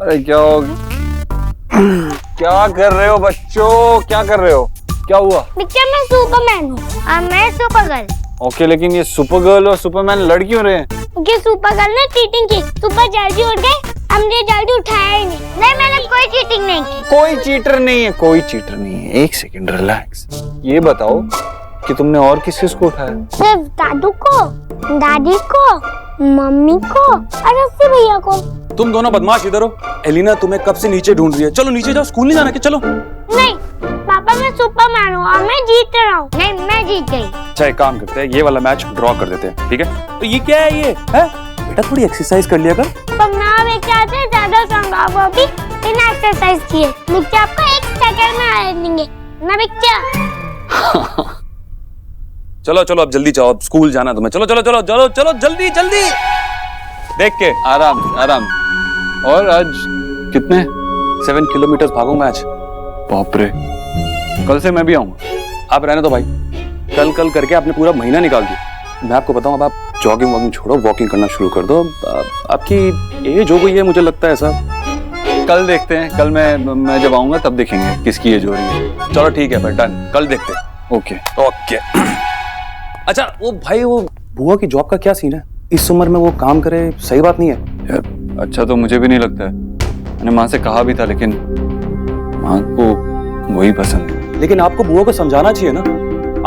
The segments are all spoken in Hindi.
अरे क्या कर रहे हो बच्चों, क्या कर रहे हो, क्या हुआ? पिक्चर में सुपरमैन हूँ और मैं सुपरगर्ल। ओके, लेकिन ये सुपरगर्ल और सुपरमैन लड़ क्यों रहे हैं? क्योंकि सुपरगर्ल ने चीटिंग की, सुपर जल्दी उठ गए, हमने जल्दी उठाया ही नहीं। नहीं, मैंने कोई चीटिंग नहीं की। कोई चीटर नहीं है, कोई चीटर नहीं है। एक सेकंड रिलैक्स। ये बताओ कि तुमने और किस किस को उठाया? सिर्फ दादू को, दादी को, मम्मी को और रस्सी भैया को। तुम दोनों बदमाश इधर हो। एलिना तुम्हें कब से नीचे ढूंढ रही है। चलो नीचे जाओ, स्कूल नहीं जाना कि? चलो। नहीं पापा, मैं सुपरमैन हूँ और मैं जीत रहा हूँ। नहीं, मैं जीत गई। अच्छा एक काम करते हैं, ये वाला मैच ड्रॉ कर देते हैं, ठीक है? तो ये क्या है ये है? बेटा थोड़ी एक्सरसाइज कर लिया कर। ना बेटा से ज्यादा संगा वो भी बिना एक्सरसाइज किए। बिच्चा आपको 1 सेकंड में आ देंगे ना बिच्चा। चलो चलो अब जल्दी जाओ, अब स्कूल जाना तुम्हें। चलो चलो चलो चलो चलो जल्दी जल्दी। देख के आराम आराम। और आज कितने? 7 किलोमीटर भागूंगा आज। बाप रे, कल से मैं भी आऊंगा। आप रहने दो भाई, कल कल करके आपने पूरा महीना निकाल दिया। मैं आपको बताऊं, अब आप जॉगिंग वॉगिंग छोड़ो, वॉकिंग करना शुरू कर दो। आपकी एज हो गई है, मुझे लगता है ऐसा। कल देखते हैं, कल मैं जब आऊंगा तब देखेंगे किसकी एज हो रही है। चलो ठीक है, डन, कल देखते हैं। Okay okay. अच्छा वो भाई, वो बुआ की जॉब का क्या सीन है? इस उम्र में वो काम करे, सही बात नहीं है यार। अच्छा तो मुझे भी नहीं लगता है। मैंने माँ से कहा भी था, लेकिन माँ को वही पसंद है। लेकिन आपको बुआ को समझाना चाहिए ना।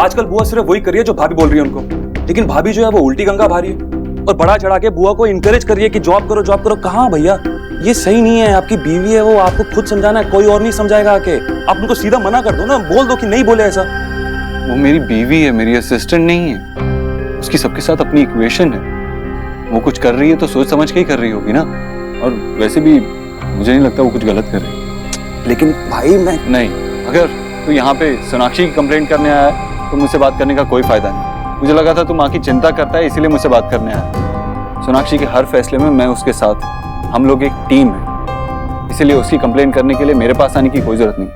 आजकल बुआ सिर्फ वही कर रही है जो भाभी बोल रही है उनको, लेकिन भाभी जो है वो उल्टी गंगा भा रही है और बढ़ा चढ़ा के बुआ को इनकरेज कर रही है कि जॉब करो जॉब करो। कहाँ भैया, ये सही नहीं है। आपकी बीवी है, वो आपको खुद समझाना है, कोई और नहीं समझाएगा आके। आप उनको सीधा मना कर दो ना, बोल दो कि नहीं बोले ऐसा। वो मेरी बीवी है, मेरी असिस्टेंट नहीं है। उसकी सबके साथ अपनी इक्वेशन है। वो कुछ कर रही है तो सोच समझ के ही कर रही होगी ना। और वैसे भी मुझे नहीं लगता वो कुछ गलत कर रही है। लेकिन भाई मैं नहीं, अगर तू यहाँ पे सोनाक्षी की कंप्लेंट करने आया है तो मुझसे बात करने का कोई फायदा नहीं। मुझे लगा था तू माँ की चिंता करता है, इसीलिए मुझसे बात करने आया। सोनाक्षी के हर फैसले में मैं उसके साथ, हम लोग एक टीम है, इसीलिए उसकी कंप्लेंट करने के लिए मेरे पास आने की कोई जरूरत नहीं।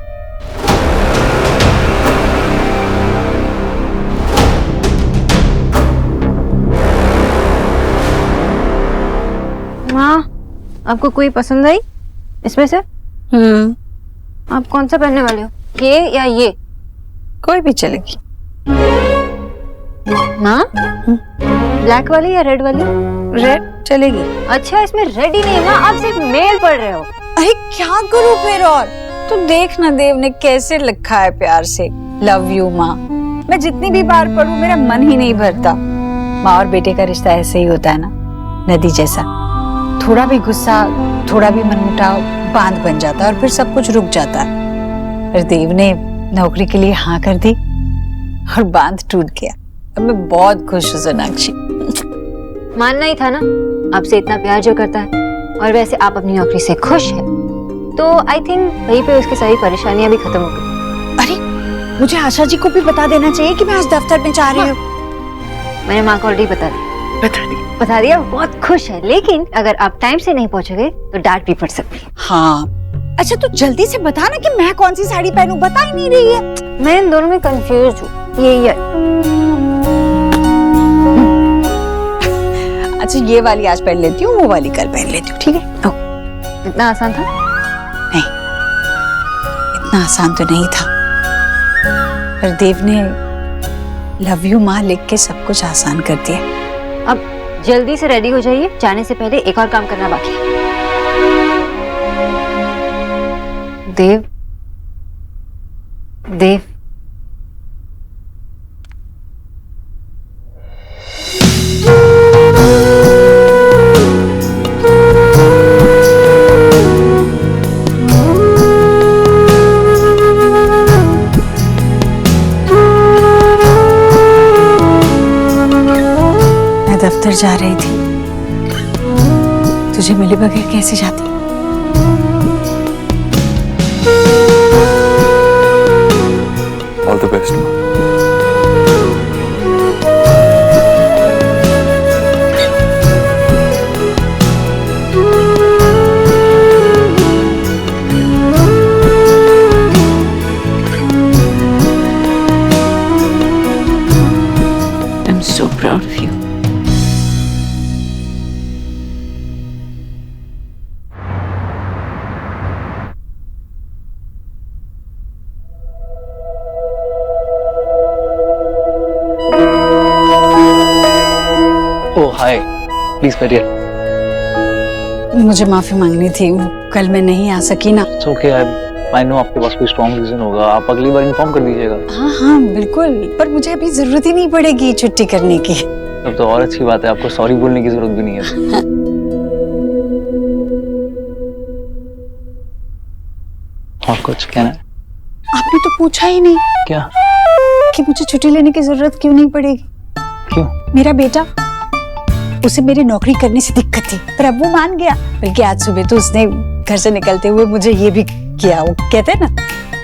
माँ, आपको कोई पसंद आई इसमें से? आप कौन सा पहनने वाले हो, ये या ये? कोई भी चलेगी। माँ, ब्लैक वाली या रेड वाली? रेड चलेगी। अच्छा इसमें रेड ही नहीं माँ, आप सिर्फ मेल पढ़ रहे हो। अरे क्या करूं फिर? और तू देख ना, देव ने कैसे लिखा है प्यार से, लव यू माँ। मैं जितनी भी बार पढ़ूं मेरा मन ही नहीं भरता। माँ और बेटे का रिश्ता ऐसे ही होता है ना, नदी जैसा। थोड़ा भी गुस्सा, थोड़ा भी मनमुटाव बांध बन जाता है और फिर सब कुछ रुक जाता है। फिर देव ने नौकरी के लिए हाँ कर दी और बांध टूट गया। अब मैं बहुत खुश हूँ सोनाक्षी। मानना ही था ना, आपसे इतना प्यार जो करता है, और वैसे आप अपनी नौकरी से खुश है, तो आई थिंक वहीं पे उसकी सारी परेशानियां भी खत्म हो गई। अरे मुझे आशा जी को भी बता देना चाहिए कि मैं आज दफ्तर में जा रही हूँ। मैंने माँ को ऑलरेडी बता दिया, बहुत खुश है। लेकिन अगर आप टाइम से नहीं पहुंचोगे तो डांट भी पड़ सकती है। हाँ अच्छा, तू जल्दी से बता ना कि मैं कौन सी साड़ी पहनूं, बता ही नहीं रही है। मैं इन दोनों में कंफ्यूज हूँ। ये अच्छा ये वाली आज पहन लेती हूँ, वो वाली कल पहन लेती हूँ, ठीक है? इतना आसान था? नहीं, इतना आसान तो नहीं था, पर देव ने लव यू माँ लिख के सब कुछ आसान कर दिया। अब जल्दी से रेडी हो जाइए, जाने से पहले एक और काम करना बाकी है। देव, देव, दफ्तर जा रही थी, तुझे मिले बगैर कैसे जाती? All the best. I'm so proud of you. Oh hi, please बैठिए। मुझे माफी मांगनी थी, कल मैं नहीं आ सकी ना। इट्स ओके, आई नो आपके पास कोई स्ट्रॉन्ग रीजन होगा, आप अगली बार इन्फॉर्म कर दीजिएगा। हाँ हाँ बिल्कुल, पर मुझे अभी जरूरत ही नहीं पड़ेगी छुट्टी करने की। तब तो और अच्छी बात है, आपको सॉरी बोलने की जरूरत भी नहीं है। और कुछ कहना है? आपने तो पूछा ही नहीं क्या? कि मुझे छुट्टी लेने की जरूरत क्यों नहीं पड़ेगी। क्यों? मेरा बेटा, उसे मेरी नौकरी करने से दिक्कत थी, पर अब वो मान गया। बल्कि आज सुबह तो उसने घर से निकलते हुए मुझे ये भी किया, वो कहते हैं ना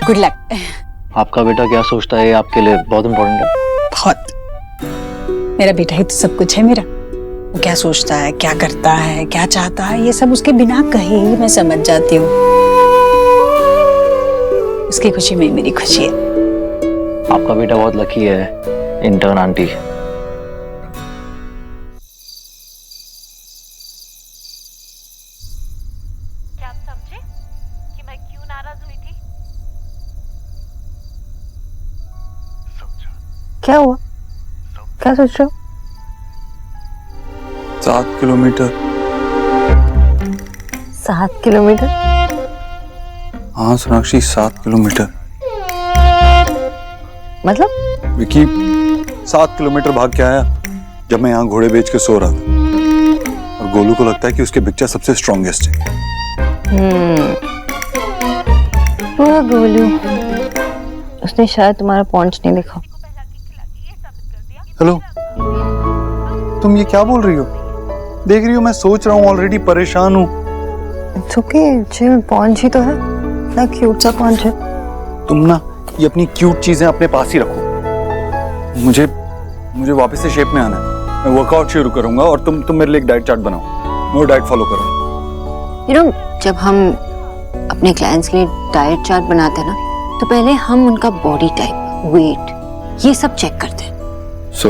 गुड लक। आपका बेटा क्या सोचता है आपके लिए बहुत इम्पोर्टेंट है। बहुत। मेरा बेटा ही तो सब कुछ है मेरा। वो क्या सोचता है, क्या करता है, क्या चाहता है, ये सब उसके बिना कहे ही मैं समझ जाती हूँ। उसकी खुशी में मेरी खुशी है। आपका बेटा बहुत लकी है, इंटर्न आंटी। क्या आप समझे कि मैं क्यों नाराज हुई थी? क्या हुआ? क्या सोच रहे हो? 7 किलोमीटर। 7 किलोमीटर? हाँ सोनाक्षी, 7 किलोमीटर। मतलब? विकी 7 किलोमीटर भाग के आया जब मैं यहाँ घोड़े बेच के सो रहा था। और गोलू को लगता है कि उसके पिक्चर सबसे स्ट्रॉन्गेस्ट है। वो गोलू, उसने शायद तुम्हारा पॉन्च नहीं देखा। हेलो, तुम ये क्या बोल रही हो? देख रही हो मैं सोच रहा हूँ, ऑलरेडी परेशान हूँ। इट्स ओके, चिल, पॉन्च ही तो है, इतना क्यूट सा पॉन्च है। तुम ना ये अपनी क्यूट चीजें अपने पास ही रखो। मुझे वापस से शेप में आना है। मैं वर्कआउट शुरू करूंगा और तुम मेरे लिए एक डाइट चार्ट बनाओ। मैं वो डाइट फॉलो करूंगा। यू नो, जब हम अपने क्लाइंट्स के लिए डाइट चार्ट बनाते हैं ना, तो पहले हम उनका बॉडी टाइप, वेट, ये सब चेक करते हैं। सो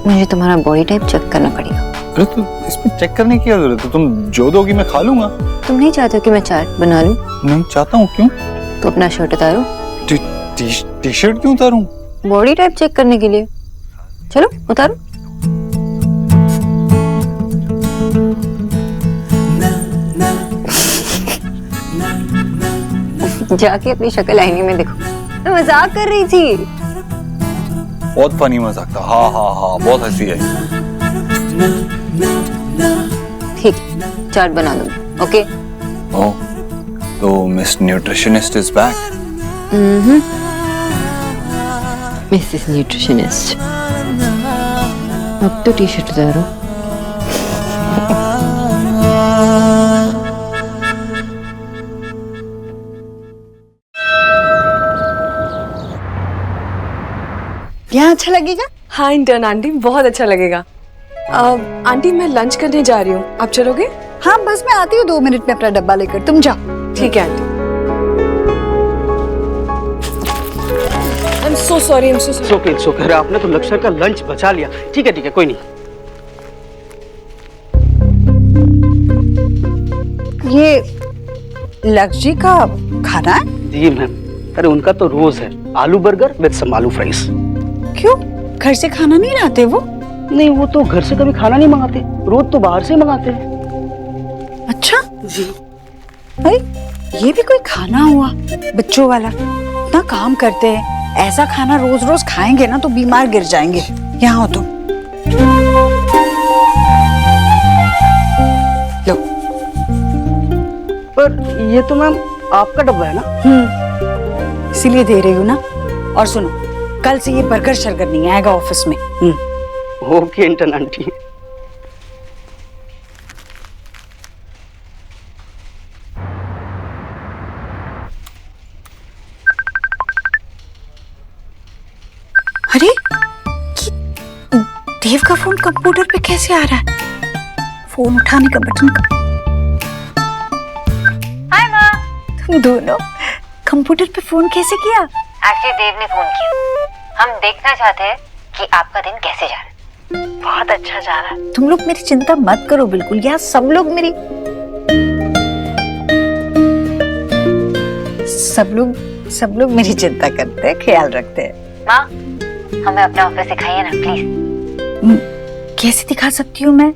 मुझे तुम्हारा बॉडी टाइप चेक करना पड़ेगा। अरे तो इसमें चेक करने की क्या जरूरत है? तुम जो दोगी मैं खा लूंगा। तुम नहीं चाहते हो कि मैं चार्ट बना लूं? नहीं चाहता हूँ। क्यों? तो अपना शर्ट उतारो। टी शर्ट क्यों उतारूं? बॉडी टाइप चेक करने के लिए। चलो उतारो। जाके अपनी शक्ल आईने में देखो। मैं मजाक कर रही थी। बहुत फनी मजाक था। हाँ हाँ हाँ, बहुत हंसी आई। ठीक, चार्ट बना दूँ। ओके। ओह, तो miss nutritionist is back. Mrs nutritionist. अब तो टी शर्ट उतारो। यहाँ अच्छा लगेगा? हाँ इंटर्न आंटी, बहुत अच्छा लगेगा। आंटी मैं लंच करने जा रही हूँ, आप चलोगे? हाँ बस मैं आती हूँ 2 मिनट में, अपना डब्बा लेकर तुम जाओ। ठीक है aunty. I'm so sorry, I'm so sorry. It's okay. अरे आपने तो लक्ष्य का लंच बचा लिया। ठीक है कोई नहीं। ये लक्ष्य का खाना है? जी मैम। अरे उनका तो रोज है, आलू बर्गर विद सम आलू फ्राइज। क्यों, घर से खाना नहीं लाते वो? नहीं, वो तो घर से कभी खाना नहीं मंगाते, रोज तो बाहर से मंगाते हैं। अच्छा जी। अरे ये भी कोई खाना हुआ बच्चों वाला? इतना काम करते हैं, ऐसा खाना रोज रोज खाएंगे ना तो बीमार गिर जाएंगे। यहाँ हो तुम, लो। पर ये तो मैम आपका डब्बा है ना? इसीलिए दे रही हूँ ना। और सुनो, कल से ये बर्गर शर्गर नहीं आएगा ऑफिस में। Okay intern aunty. अरे देव का फोन कंप्यूटर पे कैसे आ रहा है? फोन उठाने का बटन का। हाय माँ। तुम दोनों कंप्यूटर पे फोन कैसे किया? एक्चुअली देव ने फोन किया। हम देखना चाहते हैं कि आपका दिन कैसे जा रहा है। बहुत अच्छा जा रहा है। तुम लोग मेरी चिंता मत करो बिल्कुल, यहाँ सब लोग मेरी चिंता करते हैं, ख्याल रखते हैं। माँ, हमें अपना ऑफिस दिखाइए ना प्लीज। कैसे दिखा सकती हूँ मैं?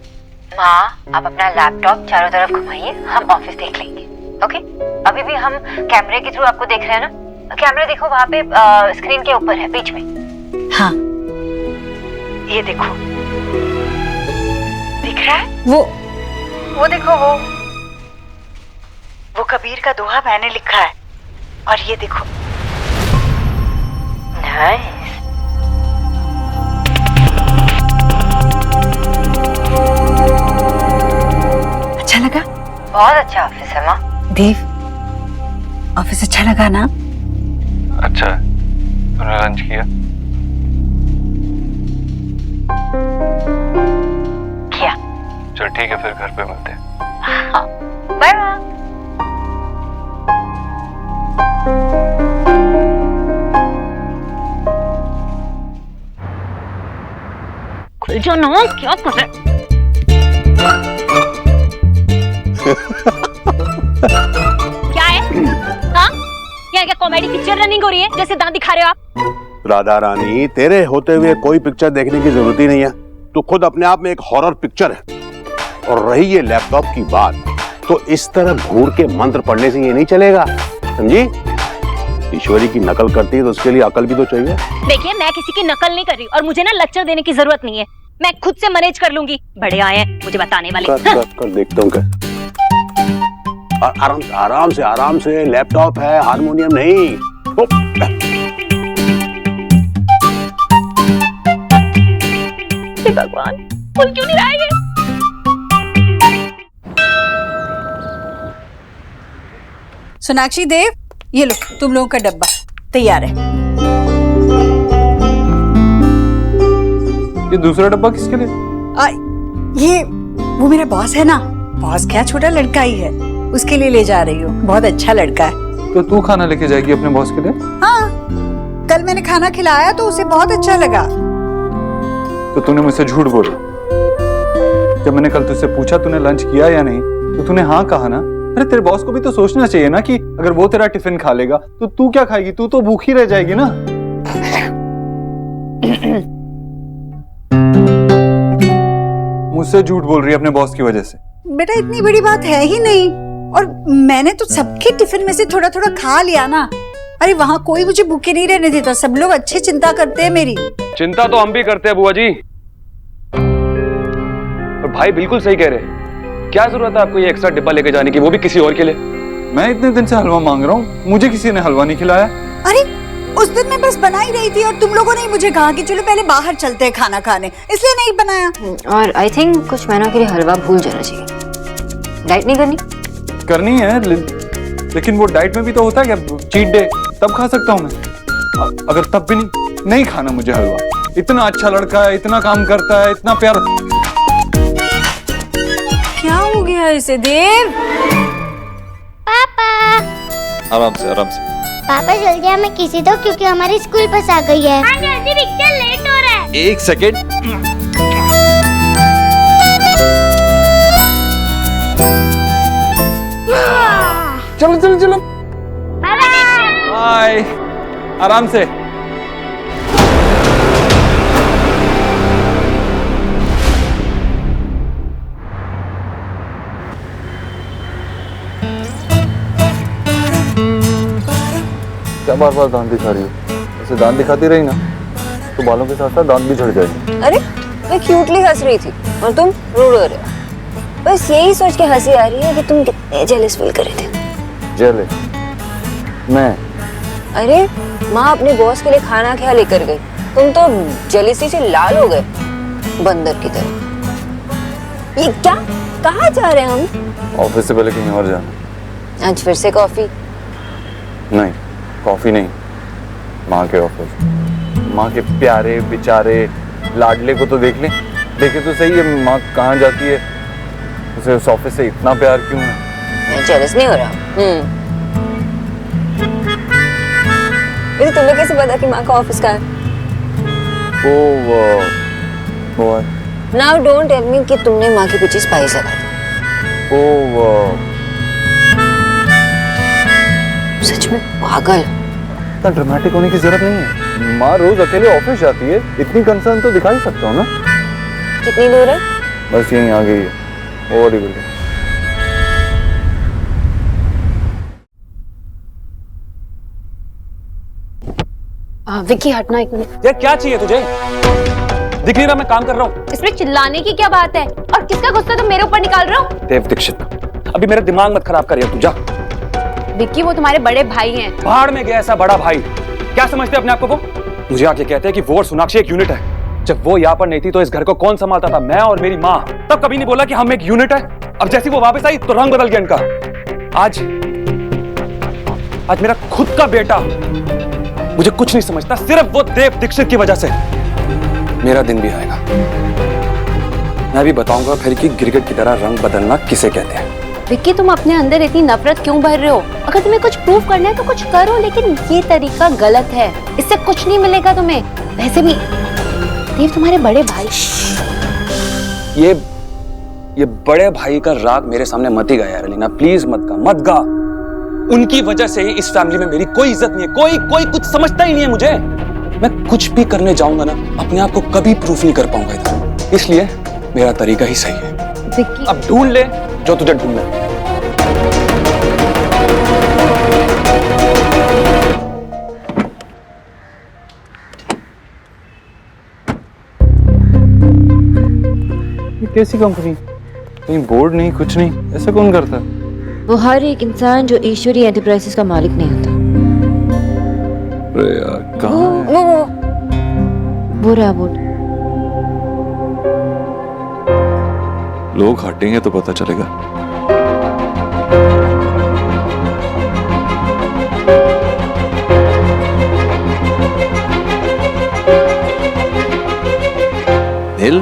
माँ आप अपना लैपटॉप चारों तरफ घुमाइए, हम ऑफिस देख लेंगे। ओके? अभी भी हम कैमरे के थ्रू आपको देख रहे हैं ना? कैमरा देखो वहाँ पे स्क्रीन के ऊपर है बीच में। हाँ ये देखो, दिख रहा है? वो देखो वो कबीर का दोहा मैंने लिखा है, और ये देखो। नाइस। अच्छा लगा? बहुत अच्छा ऑफिस है माँ। देव, ऑफिस अच्छा लगा ना? अच्छा है। तूने लंच किया? किया। चल ठीक है, फिर घर पे मिलते हैं। बाय माँ। जो ना क्या कर रहे? क्या है? हाँ? क्या कॉमेडी पिक्चर रनिंग हो रही है जैसे दांत दिखा रहे हो आप? राधा रानी, तेरे होते हुए कोई पिक्चर देखने की जरूरत ही नहीं है। तू खुद अपने आप में एक हॉरर पिक्चर है। और रही ये लैपटॉप की बात, तो इस तरह घूर के मंत्र पढ़ने से ये नहीं चलेगा, समझी? ईश्वरी की नकल करती है तो उसके लिए अकल भी तो चाहिए। देखिए मैं किसी की नकल नहीं कर रही और मुझे ना लेक्चर देने की जरूरत नहीं है, मैं खुद से मैनेज कर लूंगी। बड़े आए हैं मुझे बताने वाले। कर देखता हूँ कैसे। आराम से लैपटॉप है, हारमोनियम नहीं। भगवान, खुल क्यों नहीं रहा है ये? सोनाक्षी, देव, ये लो तुम लोगों का डब्बा तैयार है। ये दूसरा डब्बा किसके लिए? ये वो मेरा बॉस है ना। बॉस क्या, छोटा लड़का ही है, उसके लिए ले जा रही हूँ। बहुत अच्छा लड़का है। तो तू खाना लेके जाएगी अपने बॉस के लिए? हाँ, कल मैंने खाना खिलाया तो उसे बहुत अच्छा लगा। तो तूने मुझसे झूठ बोला। जब मैंने कल तुझसे पूछा तूने लंच किया या नहीं, तो तूने हाँ कहा ना। अरे तेरे बॉस को भी तो सोचना चाहिए ना कि अगर वो तेरा टिफिन खा लेगा तो तू क्या खाएगी? तू तो भूखी रह जाएगी ना। मुझसे झूठ बोल रही है अपने बॉस की वजह से। बेटा इतनी बड़ी बात है ही नहीं, और मैंने तो सबके टिफिन में से थोड़ा थोड़ा खा लिया ना। अरे वहाँ कोई मुझे भूखे नहीं रहने देता, सब लोग अच्छे चिंता करते हैं मेरी। चिंता तो हम भी करते हैं बुआ जी, और भाई बिल्कुल सही कह रहे हैं। क्या जरूरत है आपको ये एक्स्ट्रा डिब्बा लेके जाने की, वो भी किसी और के लिए? मैं इतने दिन से हलवा मांग रहा हूँ, मुझे किसी ने हलवा नहीं खिलाया। अरे उस दिन मैं बस बना ही रही थी और तुम लोगों ने मुझे कहा कि चलो पहले बाहर चलते हैं खाना खाने, इसलिए नहीं बनाया। और आई थिंक कुछ महीनों के लिए हलवा भूल जाना चाहिए। डाइट नहीं करनी है, लेकिन वो डाइट में भी तो होता है क्या? चीट डे तब खा सकता हूँ मैं। अगर तब भी नहीं खाना मुझे हलवा। इतना अच्छा लड़का है, इतना काम करता है, इतना प्यार। क्या हो गया इसे देव? पापा आराम से आराम से। पापा जल्दी हमें किसी दो, क्योंकि हमारी स्कूल बस आ गई है। हाँ जल्दी, पिक्चर लेट हो रहा है। एक सेकेंड। चलो चलो चलो, बाय। आराम से। क्या बार बार दांत दिखा रही हो? ऐसे दांत दिखाती रही ना तो बालों के साथ साथ दांत भी झड़ जाएंगे। अरे मैं क्यूटली हंस रही थी और तुम रो रहे हो। बस यही सोच के हंसी आ रही है कि तुम कितने जेलस फील कर रहे थे। जेलस? मैं? अरे माँ अपने बॉस के लिए खाना क्या लेकर गई, तुम तो जेलसी से लाल हो गए बंदर की तरह। ये क्या, कहाँ जा रहे हैं हम? ऑफिस से पहले कहीं और जाना। आज फिर से कॉफी? नहीं, कॉफी नहीं, माँ के ऑफिस। माँ के प्यारे बेचारे लाडले को तो देख ले। देखे तो सही है माँ कहाँ जाती है, उसे उस ऑफिस से इतना प्यार क्यों है? मैं जेलस नहीं हो रहा। तुम्हें कैसे पता कि माँ का ऑफिस कहाँ है? वो नाउ डोंट टेल मी कि तुमने माँ के पीछे स्पाइस लगा दी। सच में पागल। इतना ड्रामेटिक होने की जरूरत नहीं है। माँ रोज अकेले ऑफिस जाती है, इतनी कंसर्न तो दिखा ही सकता हूँ ना। कितनी दूर है? बस यहीं आ गई है, और ही बिल्कुल। विक्की हटना एक मिनट। यार क्या चाहिए तुझे? दिख नहीं रहा मैं काम कर रहा हूँ। इसमें चिल्लाने की क्या बात है? और किसका गुस्सा तुम मेरे ऊपर निकाल रहे हो? देव दीक्षित, अभी मेरा दिमाग मत खराब कर, तू जा। विक्की वो तुम्हारे बड़े भाई हैं। बाहर में गया ऐसा बड़ा भाई, क्या समझते अपने आप को वो? मुझे आके कहते हैं कि वो और सोनाक्षी एक यूनिट है। जब वो यहाँ पर नहीं थी तो इस घर को कौन संभालता था? मैं और मेरी माँ। तब कभी नहीं बोला कि हम एक यूनिट है। अब जैसी वो वापस आई तो रंग बदल गया इनका। आज मेरा खुद का बेटा मुझे कुछ नहीं समझता, सिर्फ वो देव दीक्षित की वजह से। मेरा दिन भी आएगा, मैं भी बताऊंगा फिर कि गिरगिट की तरह रंग बदलना किसे कहते हैं। विक्की तुम अपने अंदर इतनी नफरत क्यों भर रहे हो? अगर तुम्हें कुछ प्रूव करना है तो कुछ करो, लेकिन ये तरीका गलत है। इससे कुछ नहीं मिलेगा तुम्हें। वैसे भी देव तुम्हारे बड़े भाई। ये बड़े भाई का राग मेरे सामने मत ही गा यार अलीना, प्लीज मत गा। उनकी वजह से इस फैमिली में मेरी कोई इज्जत नहीं है। कोई कुछ समझता ही नहीं है मुझे। मैं कुछ भी करने जाऊंगा ना, अपने आप को कभी प्रूफ नहीं कर पाऊंगा इधर। इसलिए मेरा तरीका ही सही है। विक्की अब ढूंढ ले जो तुझे ढूंढना है। ये कैसी कंपनी? कहीं बोर्ड नहीं, कुछ नहीं, ऐसा कौन करता? वो हर एक इंसान जो ईश्वरी एंटरप्राइजेस का मालिक नहीं होता। अरे यार कहाँ है? वो रहा बोर्ड। लोग हटेंगे तो पता चलेगा। नील,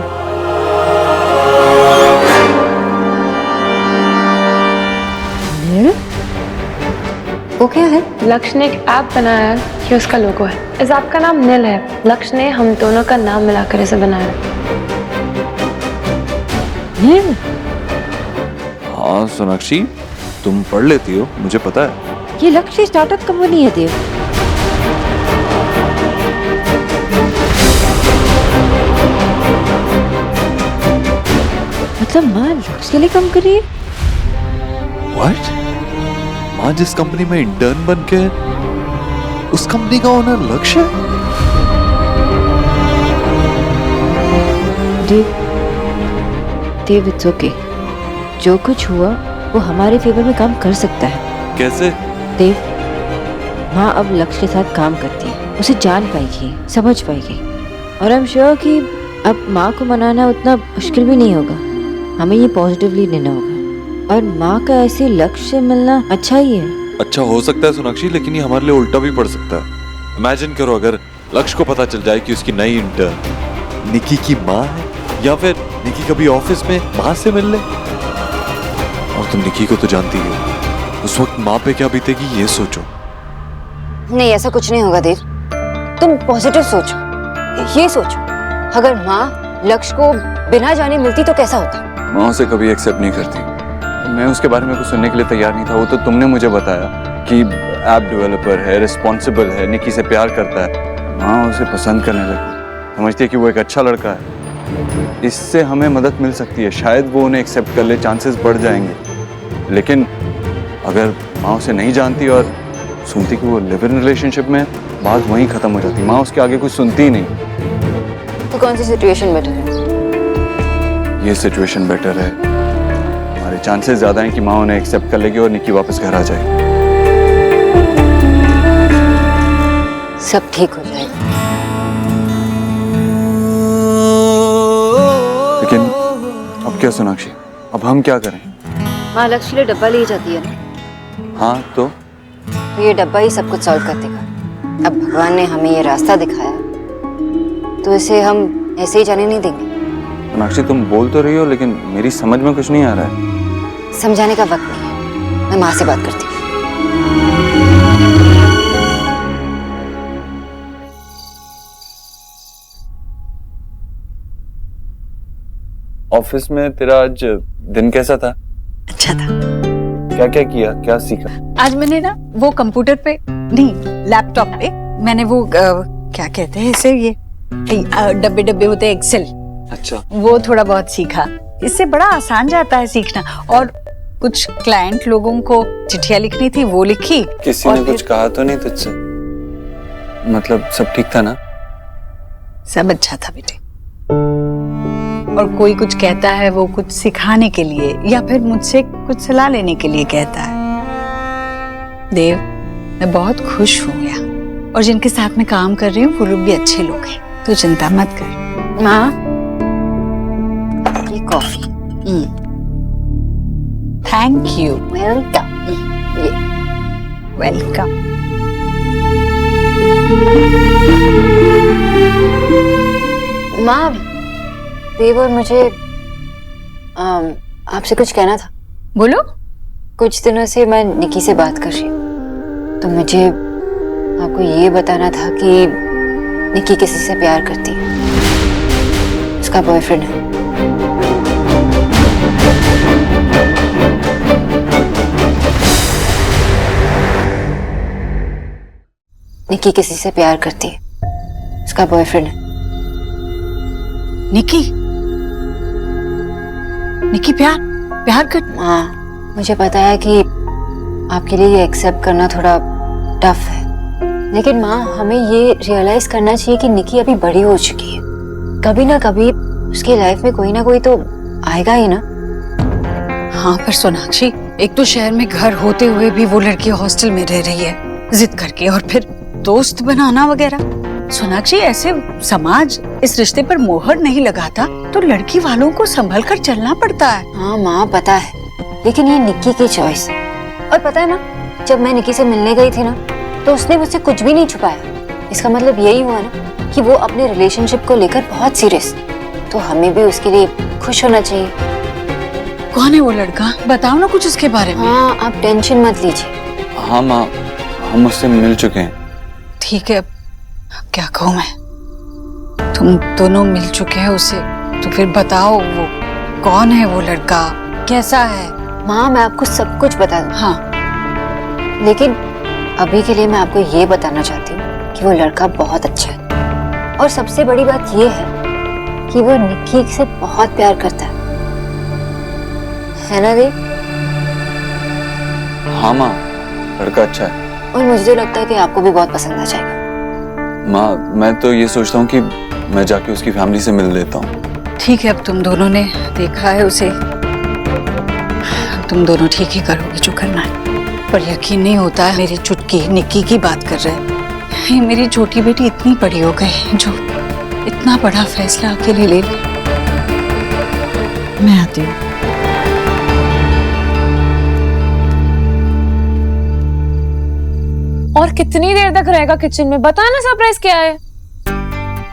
वो क्या है? लक्ष्य ने एक ऐप बनाया है, ये उसका लोगो है। इस ऐप का नाम नील है। लक्ष्य ने हम दोनों का नाम मिलाकर इसे बनाया। नील? हाँ सोनाक्षी, तुम पढ़ लेती हो, मुझे पता है। ये लक्ष्य स्टार्टअप कंपनी है देव। मतलब माँ लक्ष्य के लिए काम कर रही है? What? माँ जिस कंपनी में इंटर्न बन के उस कंपनी का ओनर लक्ष्य है? देव इट्स ओके। जो कुछ हुआ वो हमारे फेवर में काम कर सकता है। कैसे? देव, माँ अब लक्ष्य के साथ काम करती है, उसे जान पाएगी, समझ पाएगी, और आई एम श्योर कि अब माँ को मनाना उतना मुश्किल भी नहीं होगा। हमें ये पॉजिटिवली लेना होगा, और माँ का ऐसे लक्ष्य मिलना अच्छा ही है। अच्छा हो सकता है सोनाक्षी, लेकिन ये हमारे लिए उल्टा भी पड़ सकता है। इमेजिन करो अगर लक्ष्य को पता चल जाए कि उसकी नई इंटर्न निकी की माँ है, या फिर निकी कभी ऑफिस में माँ से मिल ले। और तुम निकी को तो जानती ही हो, उस वक्त माँ पे क्या बीतेगी ये सोचो। नहीं, ऐसा कुछ नहीं होगा देव। तुम पॉजिटिव सोचो, ये सोचो अगर माँ लक्ष्य को बिना जाने मिलती तो कैसा होता। माँ उसे कभी एक्सेप्ट नहीं करती। मैं उसके बारे में कुछ सुनने के लिए तैयार नहीं था। वो तो तुमने मुझे बताया कि ऐप डेवलपर है, रिस्पॉन्सिबल है, निकी से प्यार करता है। माँ उसे पसंद करने लगी, समझती है कि वो एक अच्छा लड़का है, इससे हमें मदद मिल सकती है, शायद वो उन्हें एक्सेप्ट कर ले, चांसेस बढ़ जाएंगे। लेकिन अगर माँ उसे नहीं जानती और सुनती कि वो लिव इन रिलेशनशिप में, बात वहीं खत्म हो जाती। माँ उसके आगे कुछ सुनती ही नहीं। तो कौन सी सिचुएशन बेटर है? ये सिचुएशन बेटर है। हमारे चांसेस ज्यादा हैं कि माँ उन्हें एक्सेप्ट कर लेगी और निकी वापस घर आ जाएगी। सब ठीक हो जाएगा। लेकिन अब क्या सोनाक्षी, अब हम क्या करें? माँ लक्ष्य के लिए डब्बा ले जाती है ना? हाँ तो ये डब्बा ही सब कुछ सॉल्व कर देगा। अब भगवान ने हमें ये रास्ता दिखाया तो इसे हम ऐसे ही जाने नहीं देंगे। सोनाक्षी तुम बोल तो रही हो, लेकिन मेरी समझ में कुछ नहीं आ रहा है। समझाने का वक्त नहीं है, मैं माँ से बात करती हूँ। ऑफिस में तेरा आज दिन कैसा था? अच्छा था। क्या क्या किया, क्या सीखा? आज मैंने ना वो कंप्यूटर पे नहीं, लैपटॉप पे मैंने वो क्या कहते हैं इसे, ये डब्बे डब्बे होते हैं एक्सेल, अच्छा वो थोड़ा बहुत सीखा। इससे बड़ा आसान जाता है सीखना। और कुछ क्लाइंट लोगों को चिट्ठियां लिखनी थी, वो लिखी। किसी ने कुछ कहा तो नहीं तुझसे? मतलब सब ठीक था ना? सब अच्छा था बेटे। और कोई कुछ कहता है वो कुछ सिखाने के लिए या फिर मुझसे कुछ सलाह लेने के लिए कहता है। देव, मैं बहुत खुश हूँ यहाँ, और जिनके साथ मैं काम कर रही हूँ वो लोग भी अच्छे लोग हैं, तो चिंता मत कर। माँ, ये coffee. Thank you. Welcome. Welcome. माँ, देव और मुझे आपसे कुछ कहना था। बोलो। कुछ दिनों से मैं निकी से बात कर रही हूँ, तो मुझे आपको ये बताना था कि निकी किसी से प्यार करती है, उसका बॉयफ्रेंड है। निकी किसी से प्यार करती है, उसका बॉयफ्रेंड है। निकी? निकी प्यार कर? हाँ, मुझे पता है कि आपके लिए ये एक्सेप्ट करना थोड़ा टफ है, लेकिन माँ, हमें ये रियलाइज करना चाहिए कि निकी अभी बड़ी हो चुकी है। कभी ना कभी उसकी लाइफ में कोई ना कोई तो आएगा ही ना। हाँ, पर सोनाक्षी, एक तो शहर में घर होते हुए भी वो लड़की हॉस्टल में रह रही है जिद करके, और फिर दोस्त बनाना वगैरह। सोनाक्षी, ऐसे समाज इस रिश्ते पर मोहर नहीं लगाता, तो लड़की वालों को संभल कर चलना पड़ता है। हाँ माँ, पता है, लेकिन ये निक्की की चॉइस है। और पता है ना, जब मैं निक्की से मिलने गई थी ना, तो उसने मुझसे कुछ भी नहीं छुपाया। इसका मतलब यही हुआ ना कि वो अपने रिलेशनशिप को लेकर बहुत सीरियस है, तो हमें भी उसके लिए खुश होना चाहिए। कौन है वो लड़का? बताओ ना कुछ उसके बारे में। हाँ, आप टेंशन मत लीजिए। हाँ माँ, हम उससे मिल चुके हैं। ठीक है, अब क्या कहूँ मैं? तुम दोनों मिल चुके हैं उसे, तो फिर बताओ वो कौन है, वो लड़का कैसा है? माँ, मैं आपको सब कुछ बता दूँ। हाँ, लेकिन अभी के लिए मैं आपको ये बताना चाहती हूँ कि वो लड़का बहुत अच्छा है, और सबसे बड़ी बात ये है कि वो निक्की से बहुत प्यार करता है ना देव? हाँ माँ, लड़का अच्छा है। और मुझे तो लगता है कि आपको भी बहुत पसंद आ जाएगा। माँ, मैं तो ये सोचता हूँ कि मैं जाके उसकी फैमिली से मिल लेता हूँ। ठीक है, अब तुम दोनों ने देखा है उसे, तुम दोनों ठीक ही करोगे जो करना है। पर यकीन नहीं होता है, मेरी चुटकी निक्की की बात कर रहे हैं। ये मेरी छोटी बेटी इतनी बड़ी हो गई जो इतना बड़ा फैसला अकेले ले ली। मैं आती हूँ। और कितनी देर तक रहेगा किचन में? बताना सरप्राइज क्या है?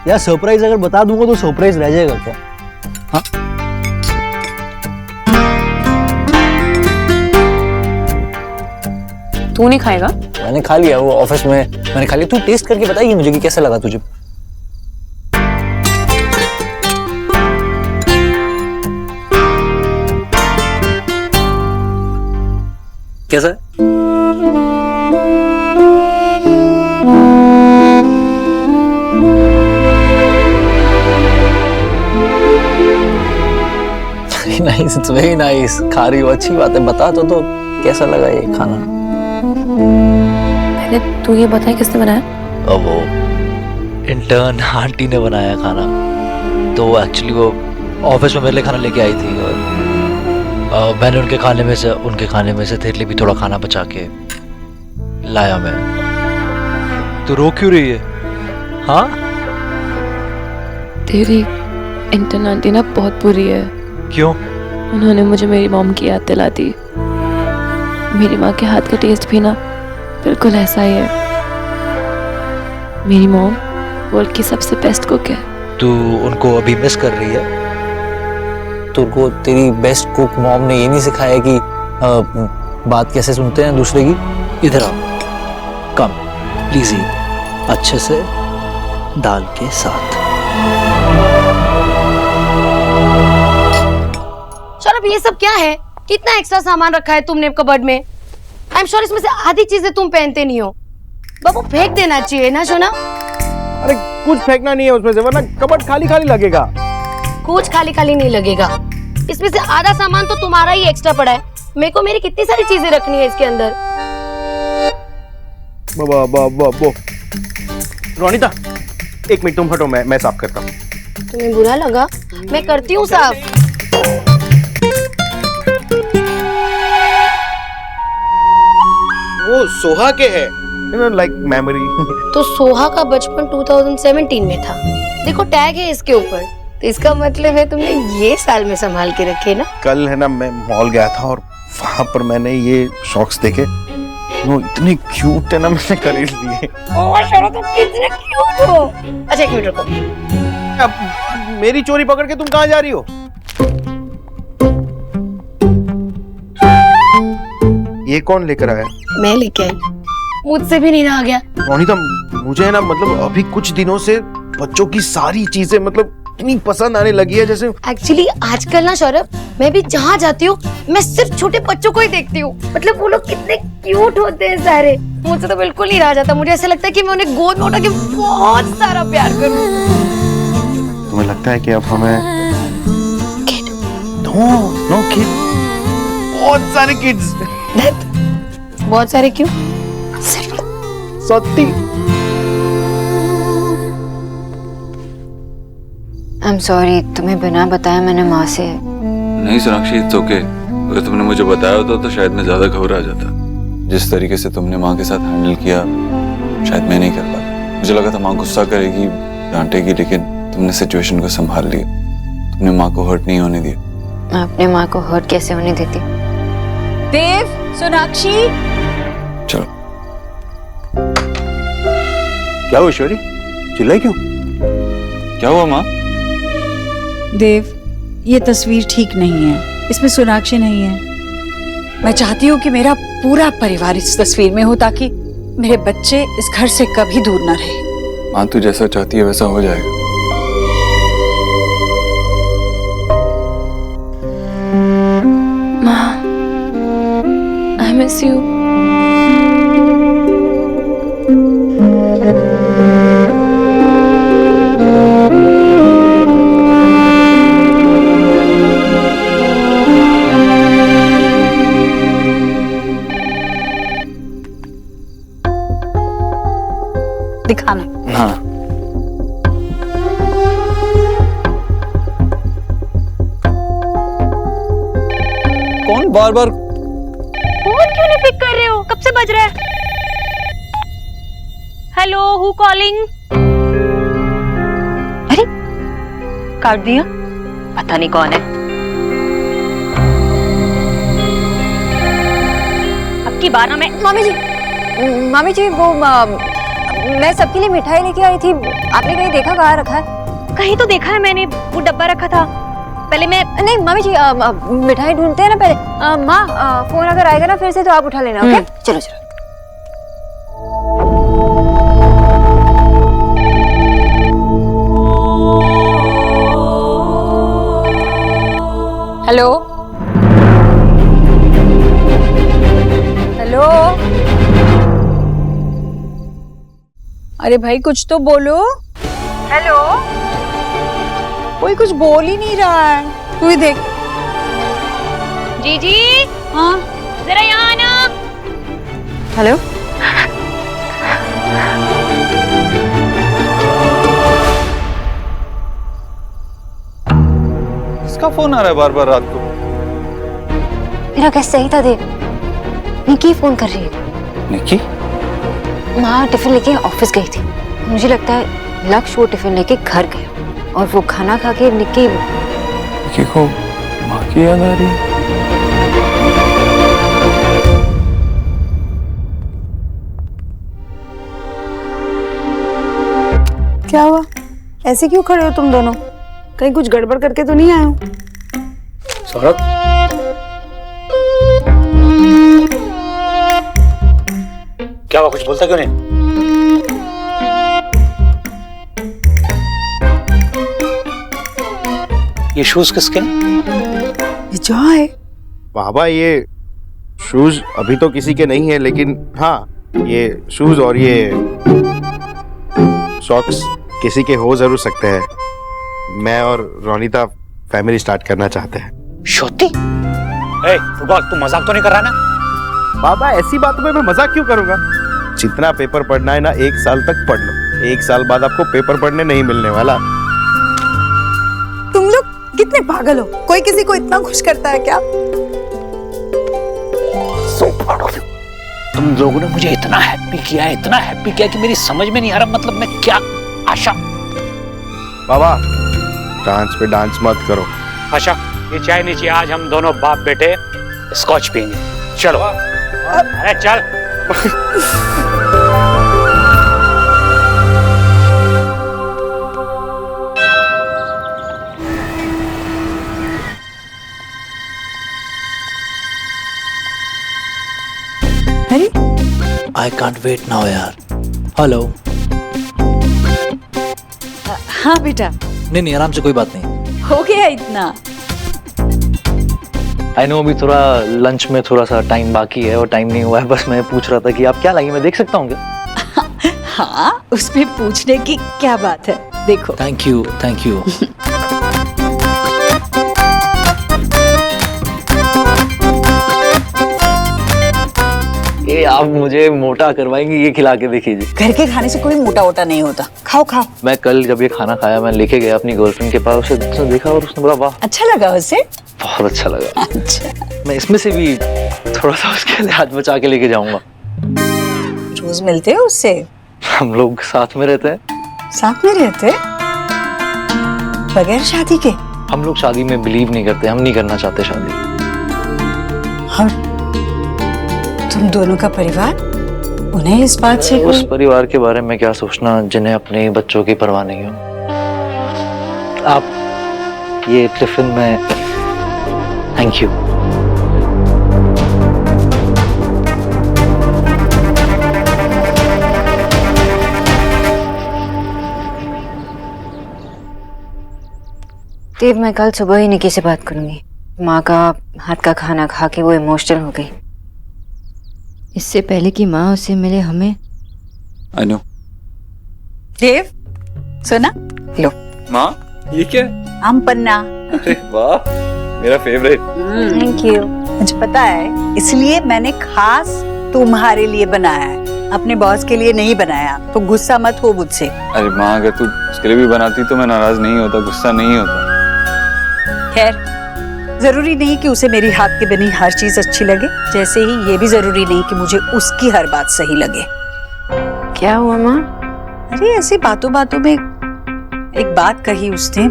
यार, सरप्राइज अगर बता दूंगा तो सरप्राइज रह जाएगा क्या? हाँ, तू नहीं खाएगा? मैंने खा लिया, वो ऑफिस में मैंने खा लिया। तू टेस्ट करके बताइए मुझे कि कैसा लगा तुझे। कैसा है? Nice, it's very nice. खा रही हो, अच्छी बात है। बता तो कैसा लगा ये खाना? पहले तू ये बता किसने बनाया? अब वो इंटर्न आंटी ने बनाया खाना। तो एक्चुअली वो ऑफिस में मेरे लिए खाना लेके आई थी, और मैंने उनके खाने में से तेरे लिए भी थोड़ा खाना बचा के लाया मैं। तू रो क्यों रही है? हाँ, तेरी इंटर्न आंटी ना बहुत बुरी है। क्यों? उन्होंने मुझे मेरी मॉम की याद दिला दी। मेरी माँ के हाथ का टेस्ट भी ना बिल्कुल ऐसा ही है। मेरी मॉम वर्ल्ड की सबसे बेस्ट कुक है। तू उनको अभी मिस कर रही है? तुमको तेरी बेस्ट कुक मॉम ने ये नहीं सिखाया कि बात कैसे सुनते हैं दूसरे की? इधर आओ, कम प्लीज ईट अच्छे से दाल के साथ। सौरभ, ये सब क्या है? कितना एक्स्ट्रा सामान रखा है तुमने कबर्ड में? आई एम श्योर इसमें से आधी चीजें तुम पहनते नहीं हो। बाबू, फेंक देना चाहिए ना सोना। अरे कुछ फेंकना नहीं है उसमें से, वरना कबर्ड खाली खाली लगेगा। कुछ खाली खाली नहीं लगेगा, इसमें से आधा सामान तो तुम्हारा ही एक्स्ट्रा पड़ा है। मेरे को मेरी कितनी सारी चीजें रखनी है इसके अंदर। रोनिता, एक मिनट तुम हटो, मैं साफ करता हूँ। तुम्हें बुरा लगा? मैं करती हूँ साफ। वो सोहा के है, लाइक मेमोरी। तो सोहा का बचपन 2017 में था। देखो टैग है इसके ऊपर, तो इसका मतलब है तुमने ये साल में संभाल के रखे ना। कल है ना, मैं मॉल गया था और वहां पर मैंने ये शॉक्स देखे, वो इतने क्यूट है ना, मैंने खरीद लिए। ओह शरद, तुम कितने क्यूट हो। अच्छा एक मिनट रुको। अब मेरी चोरी पकड़ के तुम कहाँ जा रही हो? ये कौन लेकर आया? मैं लेके आई, मुझसे भी नहीं रहा गया। रोनिता, मुझे है ना, मतलब अभी कुछ दिनों से बच्चों की सारी चीजें मतलब इतनी पसंद आने लगी है। जैसे एक्चुअली आजकल ना सौरभ, मैं भी जहाँ जाती हूँ मैं सिर्फ छोटे बच्चों को ही देखती हूँ। मतलब वो लोग कितने क्यूट होते हैं सारे, मुझसे तो बिल्कुल नहीं रहा जाता। मुझे ऐसा लगता है कि मैं उन्हें गोद में उठा के बहुत सारा प्यार करूँ। तुम्हें लगता है कि अब हमें नो किड, बहुत सारे किड्स। बहुत सारे क्यों? सत्ती। I'm sorry, तुम्हें बिना बताया मैंने माँ से। नहीं सोनाक्षी, इट्स ओके। अगर तुमने मुझे बताया होता तो शायद मैं ज्यादा घबरा जाता। जिस तरीके से तुमने माँ के साथ हैंडल किया, शायद मैं नहीं कर पाता। मुझे लगा था माँ गुस्सा करेगी, डांटेगी, लेकिन तुमने सिचुएशन को संभाल लिया। तुमने माँ को हर्ट नहीं होने दिया। मैं अपने माँ को हर्ट कैसे होने देती? देव, सोनाक्षी। चलो। क्या हुआ ईश्वरी, चिल्लाई क्यों? क्या हुआ माँ? देव, ये तस्वीर ठीक नहीं है, इसमें सोनाक्षी नहीं है। मैं चाहती हूँ कि मेरा पूरा परिवार इस तस्वीर में हो, ताकि मेरे बच्चे इस घर से कभी दूर ना रहे। माँ तू जैसा चाहती है वैसा हो जाएगा। माँ, I miss you. दिखाना। हाँ। कौन बार बार फोन क्यों नहीं पिक कर रहे हो? कब से बज रहा है? Hello, who calling? अरे काट दिया, पता नहीं कौन है। अब की बार ना मैं। मामी जी वो मैं सबके लिए मिठाई लेके आई थी, आपने कहीं देखा कहाँ रखा है? कहीं तो देखा है मैंने, वो डब्बा रखा था। पहले मैं नहीं मामी जी, मिठाई ढूंढते हैं ना पहले। माँ, फोन अगर आएगा ना फिर से तो आप उठा लेना। ओके चलो चलो। हेलो हेलो, अरे भाई कुछ तो बोलो। हेलो, कोई कुछ बोल ही नहीं रहा है। तू ही देख। जीजी, हाँ जरा यहाँ आना। हेलो, किसका फोन आ रहा है बार बार रात को? मेरा कैसे सही था देव, निकी फोन कर रही है। निकी? माँ टिफिन लेके ऑफिस गई थी, मुझे लगता है लक्ष्य वो टिफिन लेके घर गया और वो खाना खा के निकी को माँ की याद आ रही है। क्या हुआ? ऐसे क्यों खड़े हो तुम दोनों? कहीं कुछ गड़बड़ करके तो नहीं आए हो? सौरभ, क्या हुआ? कुछ बोलता क्यों नहीं? ये शूज किसके? ये जॉय। बाबा, ये शूज अभी तो किसी के नहीं है, लेकिन हाँ, ये शूज और ये सॉक्स किसी के हो जरूर सकते हैं। मैं और रोनिता फैमिली स्टार्ट करना चाहते हैं। श्रुति, फुटबॉल तू मजाक तो नहीं कर रहा ना? बाबा ऐसी बातों में मैं मजाक क्यों करूंगा? जितना पेपर पढ़ना है ना 1 साल तक पढ़ लो, 1 साल बाद आपको पेपर पढ़ने नहीं मिलने वाला। तुम लोग कितने पागल हो, कोई किसी को इतना खुश करता है क्या? So proud of you. तुम लोगों ने मुझे इतना हैप्पी किया कि मेरी समझ में नहीं आ रहा, मतलब मैं क्या आशा। बाबा डांस पे डांस मत करो। आशा, ये चाय नीचे, आज हम दोनों बाप बेटे स्कॉच पियेंगे। चलो। अरे चल। अरे आई कांट वेट नाउ यार। हेलो। हाँ बेटा। नहीं, आराम से, कोई बात नहीं। हो गया इतना। आई नो अभी थोड़ा लंच में थोड़ा सा टाइम बाकी है और टाइम नहीं हुआ है, बस मैं पूछ रहा था कि आप क्या लाई, मैं देख सकता हूँ क्या? हाँ, उसमें पूछने की क्या बात है, देखो। Thank you. ये आप मुझे मोटा करवाएंगे, ये खिला के देखिए। घर के खाने से कोई मोटा वोटा नहीं होता, खाओ खाओ। मैं कल जब ये खाना खाया, मैं लेके गया अपनी गर्लफ्रेंड के पास, उसे देखा और उसने बोला वाह। अच्छा लगा उसे? बहुत अच्छा लगा। अच्छा। मैं इसमें से भी थोड़ा सा उसके लिए हाथ बचा के लेके जाऊंगा। रोज मिलते हो उससे? हम लोग साथ में रहते हैं। साथ में रहते? बगैर शादी के? हम लोग शादी में बिलीव नहीं करते, हम नहीं करना चाहते शादी। हम तुम दोनों का परिवार, उन्हें इस बात से उस परिवार के बारे में क्या सोचना जिन्हें अपने बच्चों की परवाह नहीं हो। आप ये टिफिन में, थैंक यू। देव, मैं कल सुबह ही निकी से बात करूंगी। माँ का हाथ का खाना खा के वो इमोशनल हो गई। इससे पहले कि माँ उससे मिले हमें। I know. देव, सुना? लो। माँ, ये क्या है? आम पन्ना। अरे वाह, मेरा फेवरेट। Thank you. मुझे पता है, इसलिए मैंने खास तुम्हारे लिए बनाया है, अपने बॉस के लिए नहीं बनाया, तो गुस्सा मत हो मुझसे। अरे माँ, अगर तू उसके लिए भी बनाती तो मैं नाराज नहीं होता, गुस्सा नहीं होता। खैर, जरूरी नहीं कि उसे मेरी हाथ की बनी हर चीज अच्छी लगे, जैसे ही ये भी जरूरी नहीं कि मुझे उसकी हर बात सही लगे। क्या हुआ माँ? अरे ऐसी बातों बातों में एक बात कही उसने,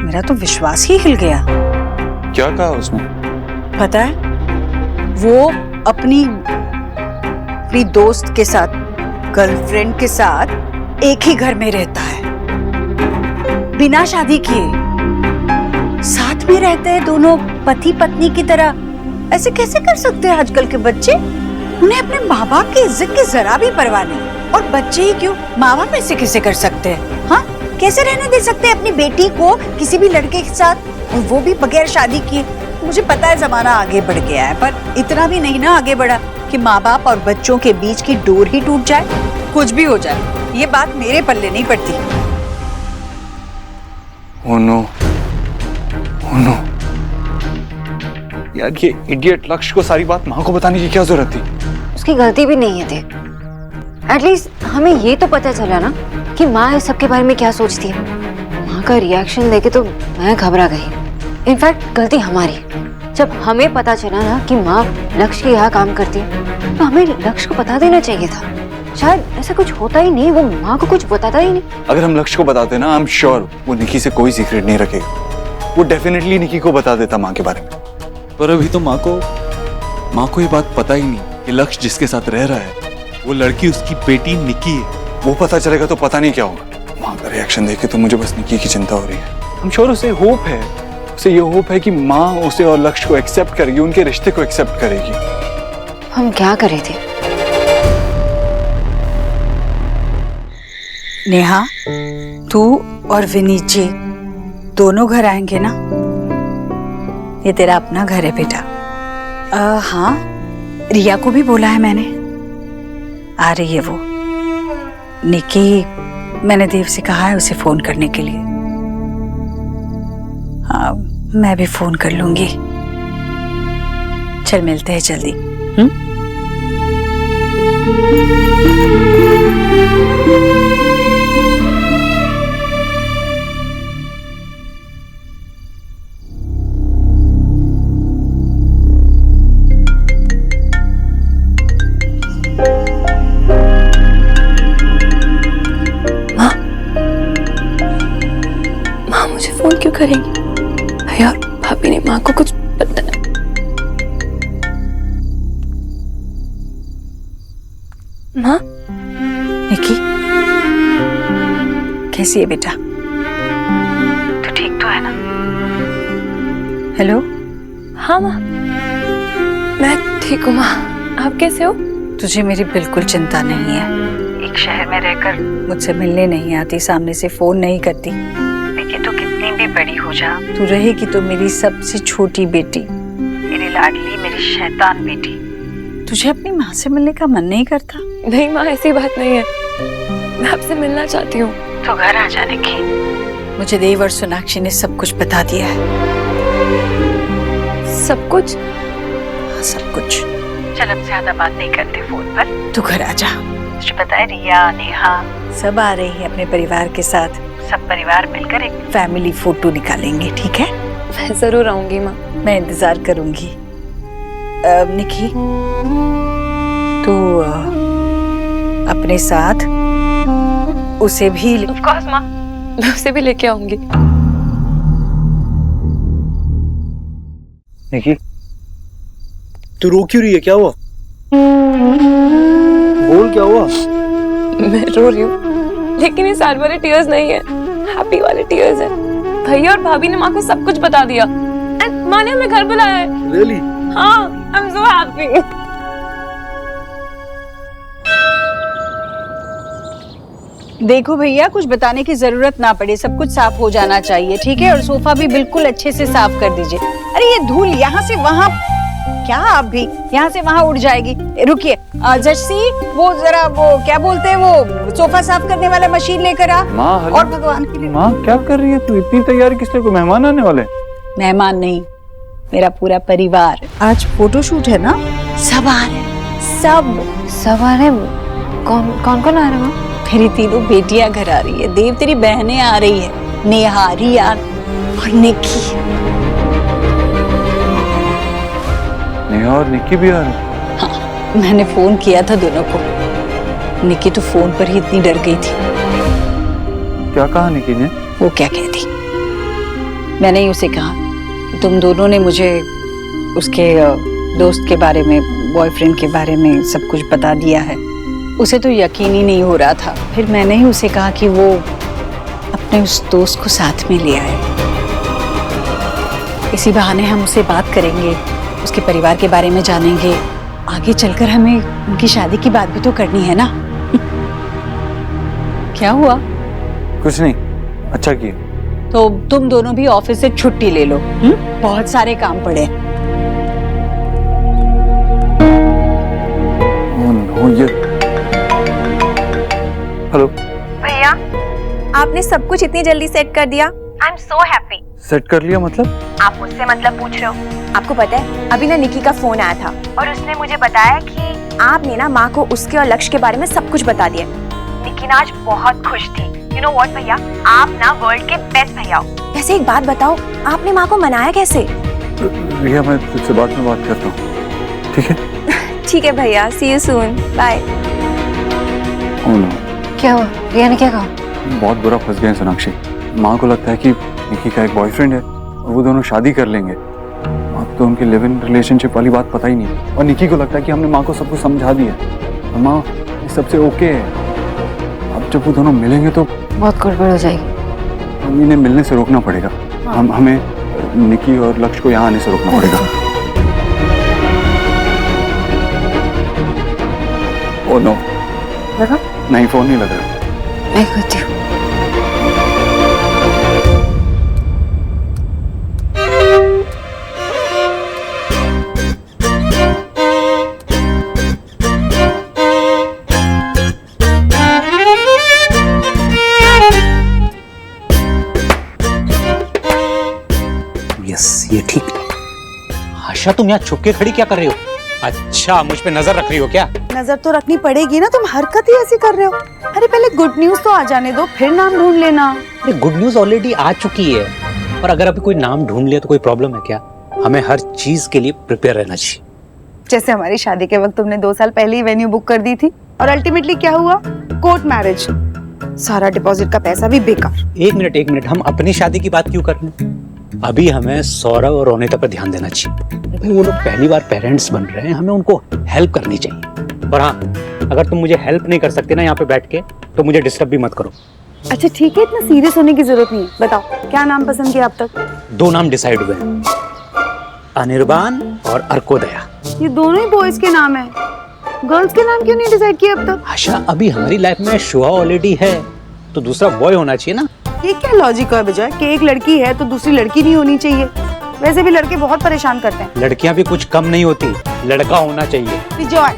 मेरा तो विश्वास ही हिल गया। क्या कहा उसने? पता है, वो अपनी दोस्त के साथ, गर्लफ्रेंड के साथ एक ही घर में रहता है, बिना शादी किए। साथ में रहते हैं दोनों पति पत्नी की तरह। ऐसे कैसे कर सकते हैं आजकल के बच्चे? उन्हें अपने माँ बाप की इज्जत की जरा भी परवाह नहीं। और बच्चे ही क्यों, माँ बाप ऐसे कैसे कर सकते हैं? हाँ, कैसे रहने दे सकते हैं अपनी बेटी को किसी भी लड़के के साथ, और वो भी बगैर शादी किए? मुझे पता है जमाना आगे बढ़ गया है, पर इतना भी नहीं ना आगे बढ़ा कि माँ बाप और बच्चों के बीच की डोर ही टूट जाए। कुछ भी हो जाए, ये बात मेरे पल्ले नहीं पड़ती। Oh no. Oh no. यार, ये इडियट लक्ष्य को सारी बात माँ को बताने की क्या जरूरत थी? उसकी गलती भी नहीं है देव। एटलीस्ट हमें ये तो पता चला ना कि माँ इस सब के बारे में क्या सोचती है। माँ का रिएक्शन देखे तो मैं घबरा गई। इनफैक्ट गलती हमारी। जब हमें पता चला ना कि माँ लक्ष्य के यहाँ काम करती है, तो हमें लक्ष्य को बता देना चाहिए था। शायद ऐसा कुछ होता ही नहीं, वो माँ को कुछ बताता ही नहीं। अगर हम लक्ष्य को बताते ना, आई एम श्योर वो निकी से कोई सीक्रेट नहीं रखेगा। वो डेफिनेटली निकी को बता देता माँ के बारे में। पर अभी तो माँ को ये बात पता ही नहीं कि लक्ष्य जिसके साथ रह रहा है वो लड़की उसकी बेटी निकी है। वो पता चलेगा तो पता नहीं क्या होगा। माँ का रिएक्शन देखे तो मुझे बस निकी की चिंता हो रही है। आई एम श्योर उसे होप है, उसे ये होप है कि माँ उसे और लक्ष्य को एक्सेप्ट करेगी, उनके रिश्ते को एक्सेप्ट करेगी। हम क्या करे थे? नेहा, तू और विनीत जी दोनों घर आएंगे ना? ये तेरा अपना घर है बेटा। हाँ, रिया को भी बोला है मैंने, आ रही है वो। निकी मैंने देव से कहा है उसे फोन करने के लिए। हाँ, मैं भी फोन कर लूंगी। चल मिलते हैं जल्दी। माँ मुझे फोन क्यों करेंगी? भैया और भाभी ने माँ को कुछ बताया। माँ, निकी, कैसी है बेटा? तू ठीक तो है ना? हेलो? हाँ माँ, मैं ठीक हूँ माँ। आप कैसे हो? तुझे मेरी बिल्कुल चिंता नहीं है। एक शहर में रहकर मुझसे मिलने नहीं आती, सामने से फोन नहीं करती, लेकिन तू कितनी भी बड़ी हो जा, तू रहेगी तो मेरी सबसे छोटी बेटी, मेरी लाडली, मेरी शैतान बेटी। तुझे अपनी माँ से मिलने का मन नहीं करता? नहीं माँ, ऐसी बात नहीं है। मैं आपसे मिलना चाहती हूँ। तो घर आ जाने की। मुझे देव और सोनाक्षी ने सब कुछ बता दिया है। सब कुछ? हाँ, सब कुछ। चल अब ज्यादा बात नहीं करते फोन पर, तू घर आ जा। तुझे पता है रिया, नेहा सब आ रही है अपने परिवार के साथ। सब परिवार मिलकर एक फैमिली फोटो निकालेंगे, ठीक है? मैं जरूर आऊंगी माँ। मैं इंतजार करूंगी। निकी, तू अपने साथ उसे भी ऑफ कोर्स माँ, मैं उसे भी लेके आऊंगी। निकी, तू रो क्यों रही है? क्या हुआ? बोल, क्या हुआ? मैं रो रही हूँ, लेकिन ये सैड वाले टीयर्स नहीं है, हैप्पी वाले टीयर्स है। भैया और भाभी ने माँ को सब कुछ बता दिया एंड माँ ने हमें घर बुलाया है। रियली? हाँ, आई एम सो हैप्पी। देखो भैया, कुछ बताने की जरूरत ना पड़े, सब कुछ साफ हो जाना चाहिए, ठीक है? और सोफा भी बिल्कुल अच्छे से साफ कर दीजिए। अरे ये धूल यहाँ से वहाँ, क्या आप भी यहाँ से वहाँ उड़ जाएगी। रुकिए जर्सी, वो जरा वो क्या बोलते हैं, वो सोफा साफ करने वाला मशीन लेकर आ। माँ, और भगवान के लिए। माँ क्या कर रही है तू? इतनी तैयारी किस लिए? कोई मेहमान आने वाले? मेहमान नहीं, मेरा पूरा परिवार। आज फोटोशूट है ना, सब आ रहे हैं, सब आ रहे हैं। कौन कौन आ रहे हैं? मेरी तीनों बेटियां घर आ रही है। देव, तेरी बहनें आ रही है, नेहा, रिया और निकी। नेहा और निकी भी आ रही? हाँ, मैंने फोन किया था दोनों को। निकी तो फोन पर ही इतनी डर गई थी। क्या कहा निकी ने? वो क्या कहती, मैंने ही उसे कहा तुम दोनों ने मुझे उसके दोस्त के बारे में, बॉयफ्रेंड के बारे में सब कुछ बता दिया है। उसे तो यकीन ही नहीं हो रहा था। फिर मैंने ही उसे कहा कि वो अपने उस दोस्त को साथ में ले आए। इसी बहाने हम उससे बात करेंगे, उसके परिवार के बारे में जानेंगे। आगे चलकर हमें उनकी शादी की बात भी तो करनी है ना। क्या हुआ? कुछ नहीं, अच्छा किया। तो तुम दोनों भी ऑफिस से छुट्टी ले लो, बहुत सारे काम पड़े। हेलो भैया, आपने सब कुछ इतनी जल्दी सेट कर दिया। I am so happy. Set कर लिया मतलब? आप मुझसे मतलब पूछ रहे हो? आपको पता है अभी ना निकी का फोन आया था और उसने मुझे बताया कि आपने ना माँ को उसके और लक्ष्य के बारे में सब कुछ बता दिया। निकी ना आज बहुत खुश थी। यू नो व्हाट भैया, आप ना वर्ल्ड के बेस्ट भैया हो। वैसे एक बात बताओ, आपने माँ को मनाया कैसे? रिया, मैं तुझसे बाद में बात करता हूँ, ठीक है? ठीक है भैया, see you soon, bye. Oh no. क्या हुआ? रिया ने क्या कहा? बहुत बुरा फंस गए सोनाक्षी। माँ को लगता है कि निकी का एक बॉयफ्रेंड है और वो दोनों शादी कर लेंगे। अब तो उनकी लिव इन रिलेशनशिप वाली बात पता ही नहीं, और निकी को लगता है कि हमने माँ को सब कुछ समझा दिया और माँ इस सबसे ओके है। अब जब वो दोनों मिलेंगे तो बहुत गड़बड़ हो जाएगी। हम इन्हें मिलने से रोकना पड़ेगा। हमें निकी और लक्ष्य को यहाँ आने से रोकना पड़ेगा। ओह नो, लगा? नहीं, फोन नहीं लग रहा। मैं करती हूँ। ये ठीक है। आशा, तुम यहाँ छुप के खड़ी क्या कर रही हो? अच्छा, मुझ पे नजर रख रही हो क्या? नजर तो रखनी पड़ेगी ना, तुम हरकत ही ऐसी कर रहे हो। अरे पहले गुड न्यूज तो आ जाने दो, फिर नाम ढूंढ लेना। गुड न्यूज ऑलरेडी आ चुकी है, और अगर अभी कोई नाम ढूंढ लिया तो कोई प्रॉब्लम है क्या? हमें हर चीज के लिए प्रिपेयर रहना चाहिए। जैसे हमारी शादी के वक्त तुमने 2 साल पहले ही वेन्यू बुक कर दी थी, और अल्टीमेटली क्या हुआ? कोर्ट मैरिज, सारा डिपॉजिट का पैसा भी बेकार। एक मिनट, हम अपनी शादी की बात क्यों कर रहे हैं? अभी हमें सौरभ और रोनिता पर ध्यान देना चाहिए। भाई वो लोग पहली बार पेरेंट्स बन रहे हैं, हमें उनको हेल्प करनी चाहिए। और हाँ, अगर तुम मुझे हेल्प नहीं कर सकते ना यहाँ पे बैठ के, तो मुझे डिस्टर्ब भी मत करो। अच्छा ठीक है, इतना सीरियस होने की जरूरत नहीं है। बताओ क्या नाम पसंद किया अब तक? 2 नाम डिसाइड हुए हैं, अनिर्बान और अर्कोदया। ये दोनों ही बॉयज के नाम है, गर्ल्स के नाम क्यों नहीं डिसाइड किया अब तक? आशा, अभी हमारी लाइफ में शुआ ऑलरेडी है, तो दूसरा बॉय होना चाहिए ना। ये क्या लॉजिक है बजाय कि एक लड़की है तो दूसरी लड़की नहीं होनी चाहिए? वैसे भी लड़के बहुत परेशान करते हैं। लड़कियां भी कुछ कम नहीं होती, लड़का होना चाहिए। विजय।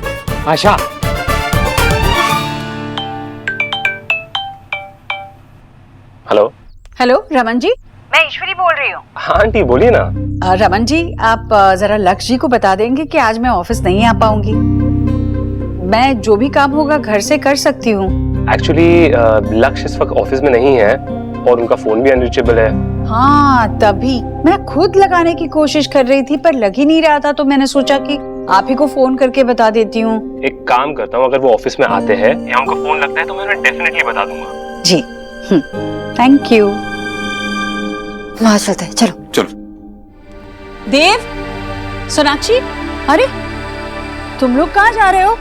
आशा, हेलो। हेलो रमन जी। मैं ईश्वरी बोल रही हूँ। हाँ आंटी बोलिए ना। रमन जी, आप जरा लक्ष्य जी को बता देंगे कि आज मैं ऑफिस नहीं आ पाऊंगी। मैं जो भी काम होगा घर से कर सकती हूँ। एक्चुअली लक्ष्य इस वक्त ऑफिस में नहीं है और उनका फोन भी अनरीचेबल है। हाँ, तभी मैं खुद लगाने की कोशिश कर रही थी पर लग ही नहीं रहा था, तो मैंने सोचा कि आप ही को फोन करके बता देती हूँ। एक काम करता हूँ, अगर वो ऑफिस में आते हैं या उनका फोन लगता है तो मैं उन्हें डेफिनेटली बता दूंगा। जी, थैंक यू। वहां चलते हैं, चलो। चलो। देव, सोनाक्षी, अरे तुम लोग कहाँ जा रहे हो?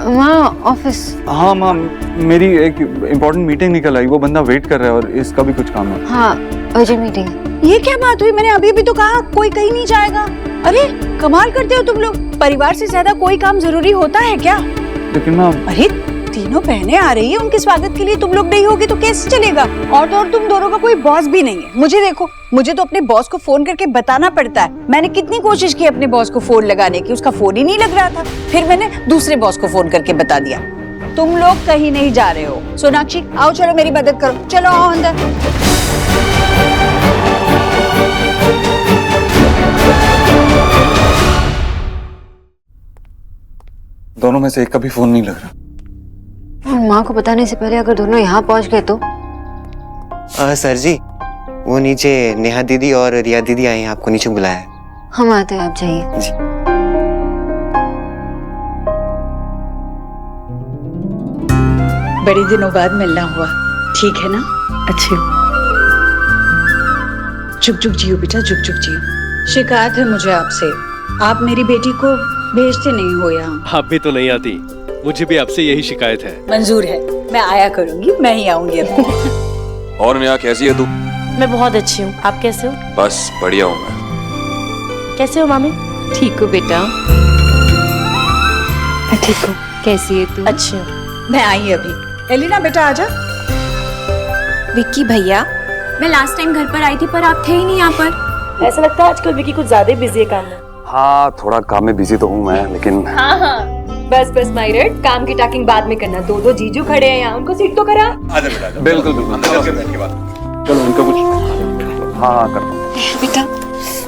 वहाँ ऑफिस। हाँ माँ, मेरी एक इम्पोर्टेंट मीटिंग निकल आई, वो बंदा वेट कर रहा है और इसका भी कुछ काम है। हाँ, अर्जेंट मीटिंग है। ये क्या बात हुई? मैंने अभी भी तो कहा कोई कहीं नहीं जाएगा। अरे कमाल करते हो तुम लोग, परिवार से ज्यादा कोई काम जरूरी होता है क्या? लेकिन माँ, अरे तीनों बहनें आ रही है, उनके स्वागत के लिए तुम लोग नहीं होगे तो कैसे चलेगा? और तो और तुम दोनों का कोई बॉस भी नहीं है। मुझे देखो, मुझे तो अपने बॉस को फोन करके बताना पड़ता है। मैंने कितनी कोशिश की अपने बॉस को फोन लगाने की, उसका फोन ही नहीं लग रहा था। फिर मैंने दूसरे बॉस को फोन करके बता दिया। तुम लोग कहीं नहीं जा रहे हो। सोनाक्षी आओ, चलो मेरी मदद करो, चलो आओ अंदर। दोनों में से एक का भी फोन नहीं लग रहा। माँ को बताने से पहले अगर दोनों यहाँ पहुँच गए तो? सर जी, वो नीचे नेहा दीदी और रिया दीदी आई हैं, आपको नीचे बुलाया है। हम आते हैं, आप जाइए। जी। बड़े दिनों बाद मिलना हुआ, ठीक है ना? अच्छी हो। चुप चुप जियो बेटा, चुप चुप जियो। शिकायत है मुझे आपसे, आप मेरी बेटी को भेजते नहीं हो यहाँ। आप भी तो नहीं आती, मुझे भी आपसे यही शिकायत है। मंजूर है, मैं आया करूंगी, मैं ही आऊंगी अब। और नेहा कैसी है तू? मैं बहुत अच्छी हूँ, आप कैसे हो? बस बढ़िया हूँ मैं। कैसे हो मामी? ठीक हो बेटा? मैं ठीक हूँ, कैसी है तू? अच्छी हूँ। मैं आई अभी। एलिना बेटा आजा। विक्की भैया, मैं लास्ट टाइम घर पर आई थी पर आप थे ही नहीं यहाँ पर। ऐसा लगता है आजकल विक्की कुछ ज्यादा बिजी है काम में। हाँ, थोड़ा काम में बिजी तो हूँ मैं, लेकिन हाँ हाँ, बस बस माइरट, काम की टॉकिंग बाद में करना। दो जीजू खड़े हैं यहाँ, उनको सीट तो करा। बिल्कुल बिल्कुल, चलो उनका कुछ। हाँ करता हूँ। बेटा,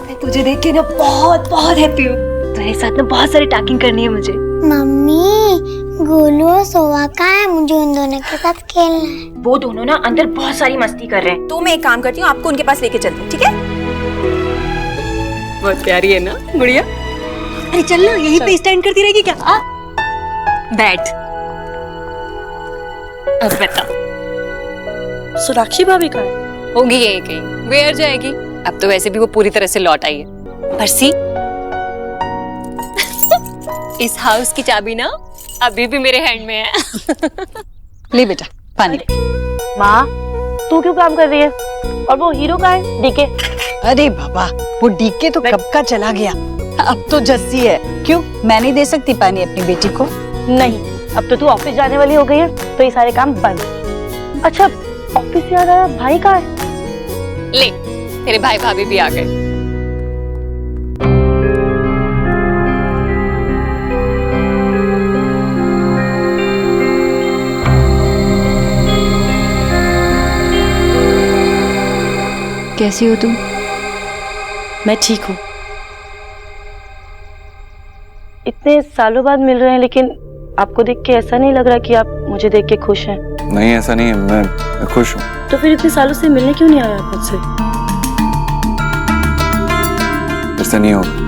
मैं तुझे देख के ना बहुत बहुत हैप्पी हूँ। तेरे साथ ना बहुत सारी टॉकिंग करनी है मुझे। मम्मी, गोलू और सोवा कहाँ है? मुझे उन दोनों के साथ खेलना है। वो दोनों ना अंदर बहुत सारी मस्ती कर रहे हैं, तो मैं एक काम करती हूँ, आपको उनके पास लेके चलती हूँ, ठीक है? बहुत प्यारी है ना गुड़िया? अरे चल ना, यहीं पे स्टैंड करती रहेगी क्या? बैठ। अब बता, सोनाक्षी भाभी कहाँ है? होगी यही कहीं, वेयर जाएगी। अब तो वैसे भी वो पूरी तरह से लौट आई है। परसी, इस हाउस की चाबी ना अभी भी मेरे हैंड में है। ले बेटा पानी। माँ, तू क्यों काम कर रही है? और वो हीरो कहाँ है? डीके? अरे बाबा, वो डीके तो कब का चला गया, अब तो जस्सी है। क्यों, मैं नहीं दे सकती पानी अपनी बेटी को? नहीं, अब तो तू ऑफिस जाने वाली हो गई है, तो ये सारे काम बंद। अच्छा, ऑफिस से याद आया, भाई कहाँ है? ले, तेरे भाई भाभी भी आ गए। कैसी हो तुम? मैं ठीक हूँ। इतने सालों बाद मिल रहे हैं, लेकिन आपको देख के ऐसा नहीं लग रहा कि आप मुझे देख के खुश हैं। नहीं, ऐसा नहीं है, मैं खुश हूँ। तो फिर इतने सालों से मिलने क्यों नहीं आया आप मुझसे? ऐसा नहीं होगा।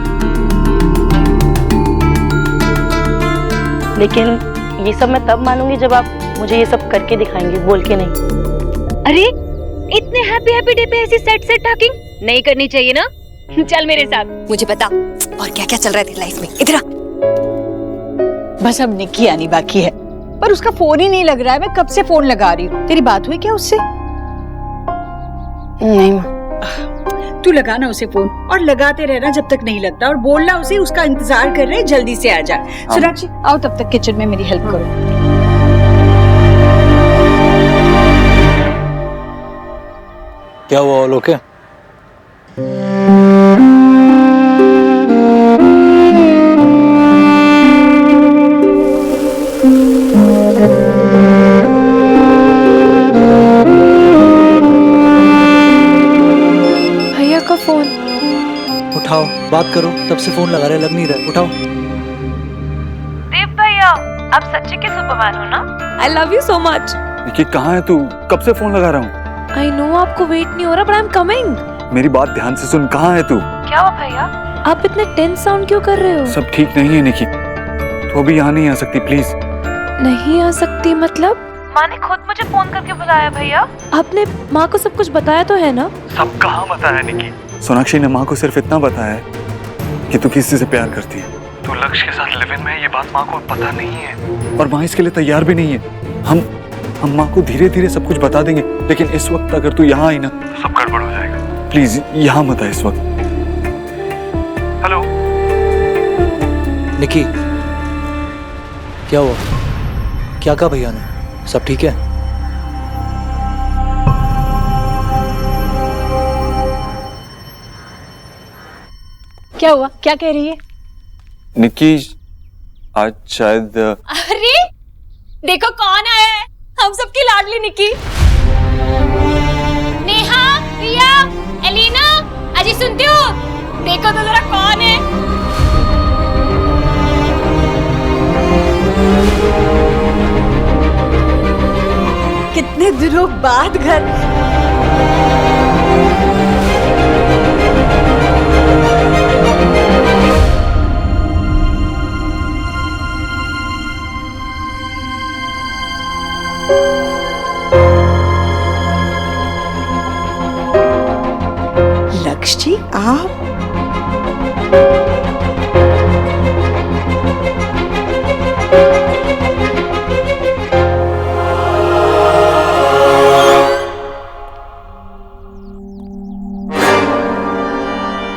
लेकिन ये सब मैं तब मानूंगी जब आप मुझे ये सब करके दिखाएंगे, बोल के नहीं। अरे इतने हैप्पी हैप्पी डे पे ऐसी सेट सेट टॉकिंग नहीं करनी चाहिए ना। चल मेरे साथ। मुझे बता और क्या क्या चल रहा है तेरी लाइफ में। इधर आ। बस अब निक्की आनी बाकी है, पर उसका फोन ही नहीं लग रहा है। मैं कब से फोन लगा रही हूँ। तेरी बात हुई क्या उससे? नहीं माँ। तू लगाना उसे फोन और लगाते रहना जब तक नहीं लगता, और बोलना उसे उसका इंतजार कर रहे, जल्दी से आ जा। सोनाक्षी आओ, तब तक किचन में मेरी हेल्प करो। क्या हुआ? All okay? भैया का फोन। उठाओ, बात करो। तब से फोन लगा रहे, लग नहीं रहा। उठाओ। देव भैया, आप सच्ची के सुपरमैन हो ना? I love you so much. Niki, कहाँ है तू? कब से फोन लगा रहा हूँ। आई नो आपको वेट नहीं हो रहा, बट आई एम कमिंग। मेरी बात ध्यान से सुन, कहाँ है तू? क्या हुआ भैया? आप इतने टेंस साउंड क्यों कर रहे हो? सब ठीक नहीं है निकी, तू अभी यहाँ नहीं आ सकती, प्लीज। नहीं आ सकती मतलब? माँ ने खुद मुझे फोन करके बुलाया भैया। आपने माँ को सब कुछ बताया तो है ना? सब कहाँ बताया निकी? सोनाक्षी ने माँ को सिर्फ इतना बताया है कि तू किसी से प्यार करती है। तू लक्ष्य के साथ लिव इन में है, ये बात माँ को पता नहीं है, और माँ इसके लिए तैयार भी नहीं है। हम माँ को धीरे धीरे सब कुछ बता देंगे, लेकिन इस वक्त अगर तू यहाँ आई ना तो सब गड़बड़ हो जाएगा। प्लीज यहाँ मत आ इस वक्त। हेलो निकी, क्या हुआ? क्या कहा भैया ने? सब ठीक है? क्या हुआ? क्या कह रही है निकी? आज शायद अरे देखो कौन आया है, हम सबकी लाडली निकी। नेहा, रिया, एलिना, अजी सुनते हो? देखो तो जरा कौन है। कितने दिनों बाद घर। लक्ष्य जी, आप?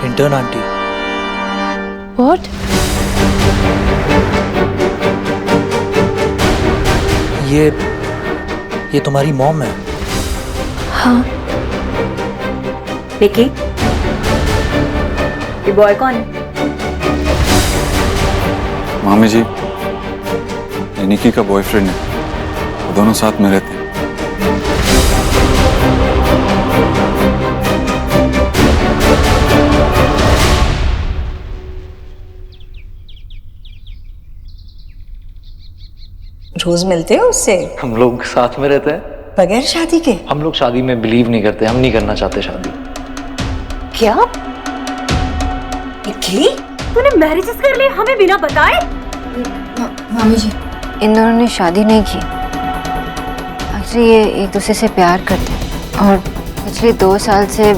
Intern aunty. व्हाट? ये तुम्हारी मॉम है? हाँ। निकी, ये बॉय कौन है? मामी जी, ये निकी का बॉयफ्रेंड है, वो दोनों साथ में रहते हैं। रोज मिलते हो उससे? हम लोग साथ में रहते हैं बगैर शादी के। हम लोग शादी में बिलीव नहीं करते, हम नहीं करना चाहते शादी। क्या? निकी, तूने मैरिजेस कर लिए हमें बिना बताए? मामी जी, इन दोनों ने शादी नहीं की। एक्चुअली ये एक दूसरे से प्यार करते हैं और पिछले 2 साल से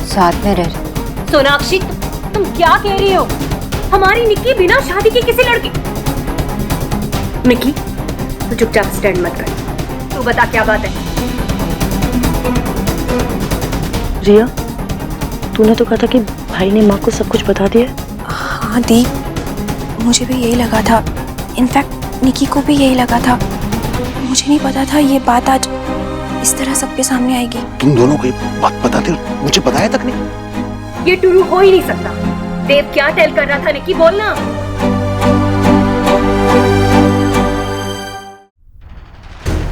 साथ में रह रहे। सोनाक्षी, तुम क्या कह रही हो? हमारी निकी बिना शादी के किसी लड़की? निकी, तू चुपचाप स्टैंड मत कर, तू बता क्या बात है। रिया, तूने तो कहा था कि भाई ने माँ को सब कुछ बता दिया। हाँ दी, मुझे भी यही लगा था। इनफैक्ट निकी को भी यही लगा था। मुझे नहीं पता था ये बात आज इस तरह सबके सामने आएगी। तुम दोनों को ये बात बताते हो, मुझे बताया तक नहीं। ये ट्रू हो ही नहीं सकता। देव क्या टेल कर रहा था निकी, बोलना।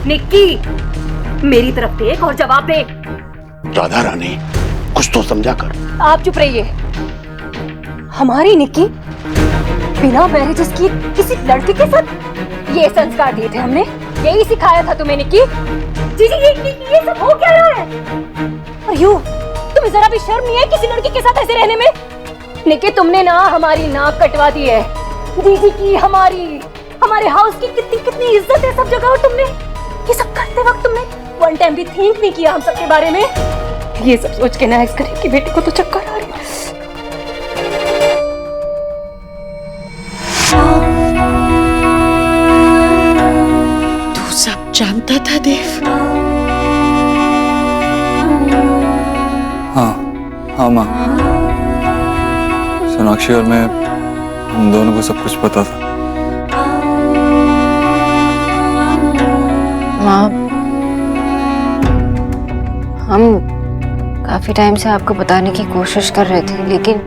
निक्की, मेरी तरफ देख और जवाब दे। राधा रानी, कुछ तो समझा कर। आप चुप रहिए। हमारी निक्की बिना मैरिज की किसी लड़के के साथ, ये संस्कार दिए थे हमने, यही सिखाया था तुम्हें निक्की। जी ये सब हो क्या रहा है? और यू, तुम्हें जरा भी शर्म नहीं है किसी लड़के के साथ ऐसे रहने में? निक्की तुमने ना हमारी नाक कटवा दी है। दीदी की, हमारे हाउस की कितनी इज्जत है सब जगह, और तुमने ये सब करते वक्त तुमने वन टाइम भी थिंक नहीं किया हम सबके बारे में। ये सब सोच के ना करें कि बेटे को तो चक्कर आ रही है। तू सब जानता था देव? हाँ माँ, सोनाक्षी और मैं, हम दोनों को सब कुछ पता था। माँ, हम काफी टाइम से आपको बताने की कोशिश कर रहे थे, लेकिन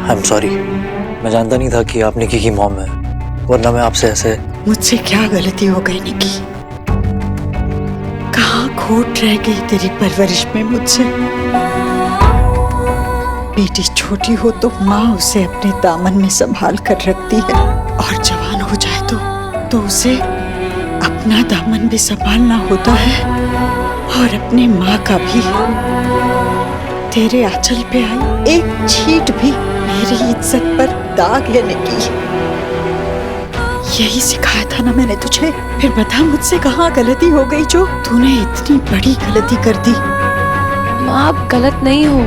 आई एम सॉरी, मैं जानता नहीं था कि आप निकी की मॉम है, वरना मैं आपसे ऐसे। मुझसे क्या गलती हो गई निकी? कहाँ खोट रह गई तेरी परवरिश में मुझसे? बेटी छोटी हो तो माँ उसे अपने दामन में संभाल कर रखती है, और जवान हो जाए तो उसे अपना दामन भी संभालना होता है, और अपने माँ का भी। तेरे आंचल पे आई एक छींट भी मेरी इज्जत पर दाग लेने की। यही सिखाया था ना मैंने तुझे। फिर बता मुझसे कहाँ गलती हो गई जो तूने इतनी बड़ी गलती कर दी? माँ आप गलत नहीं हो,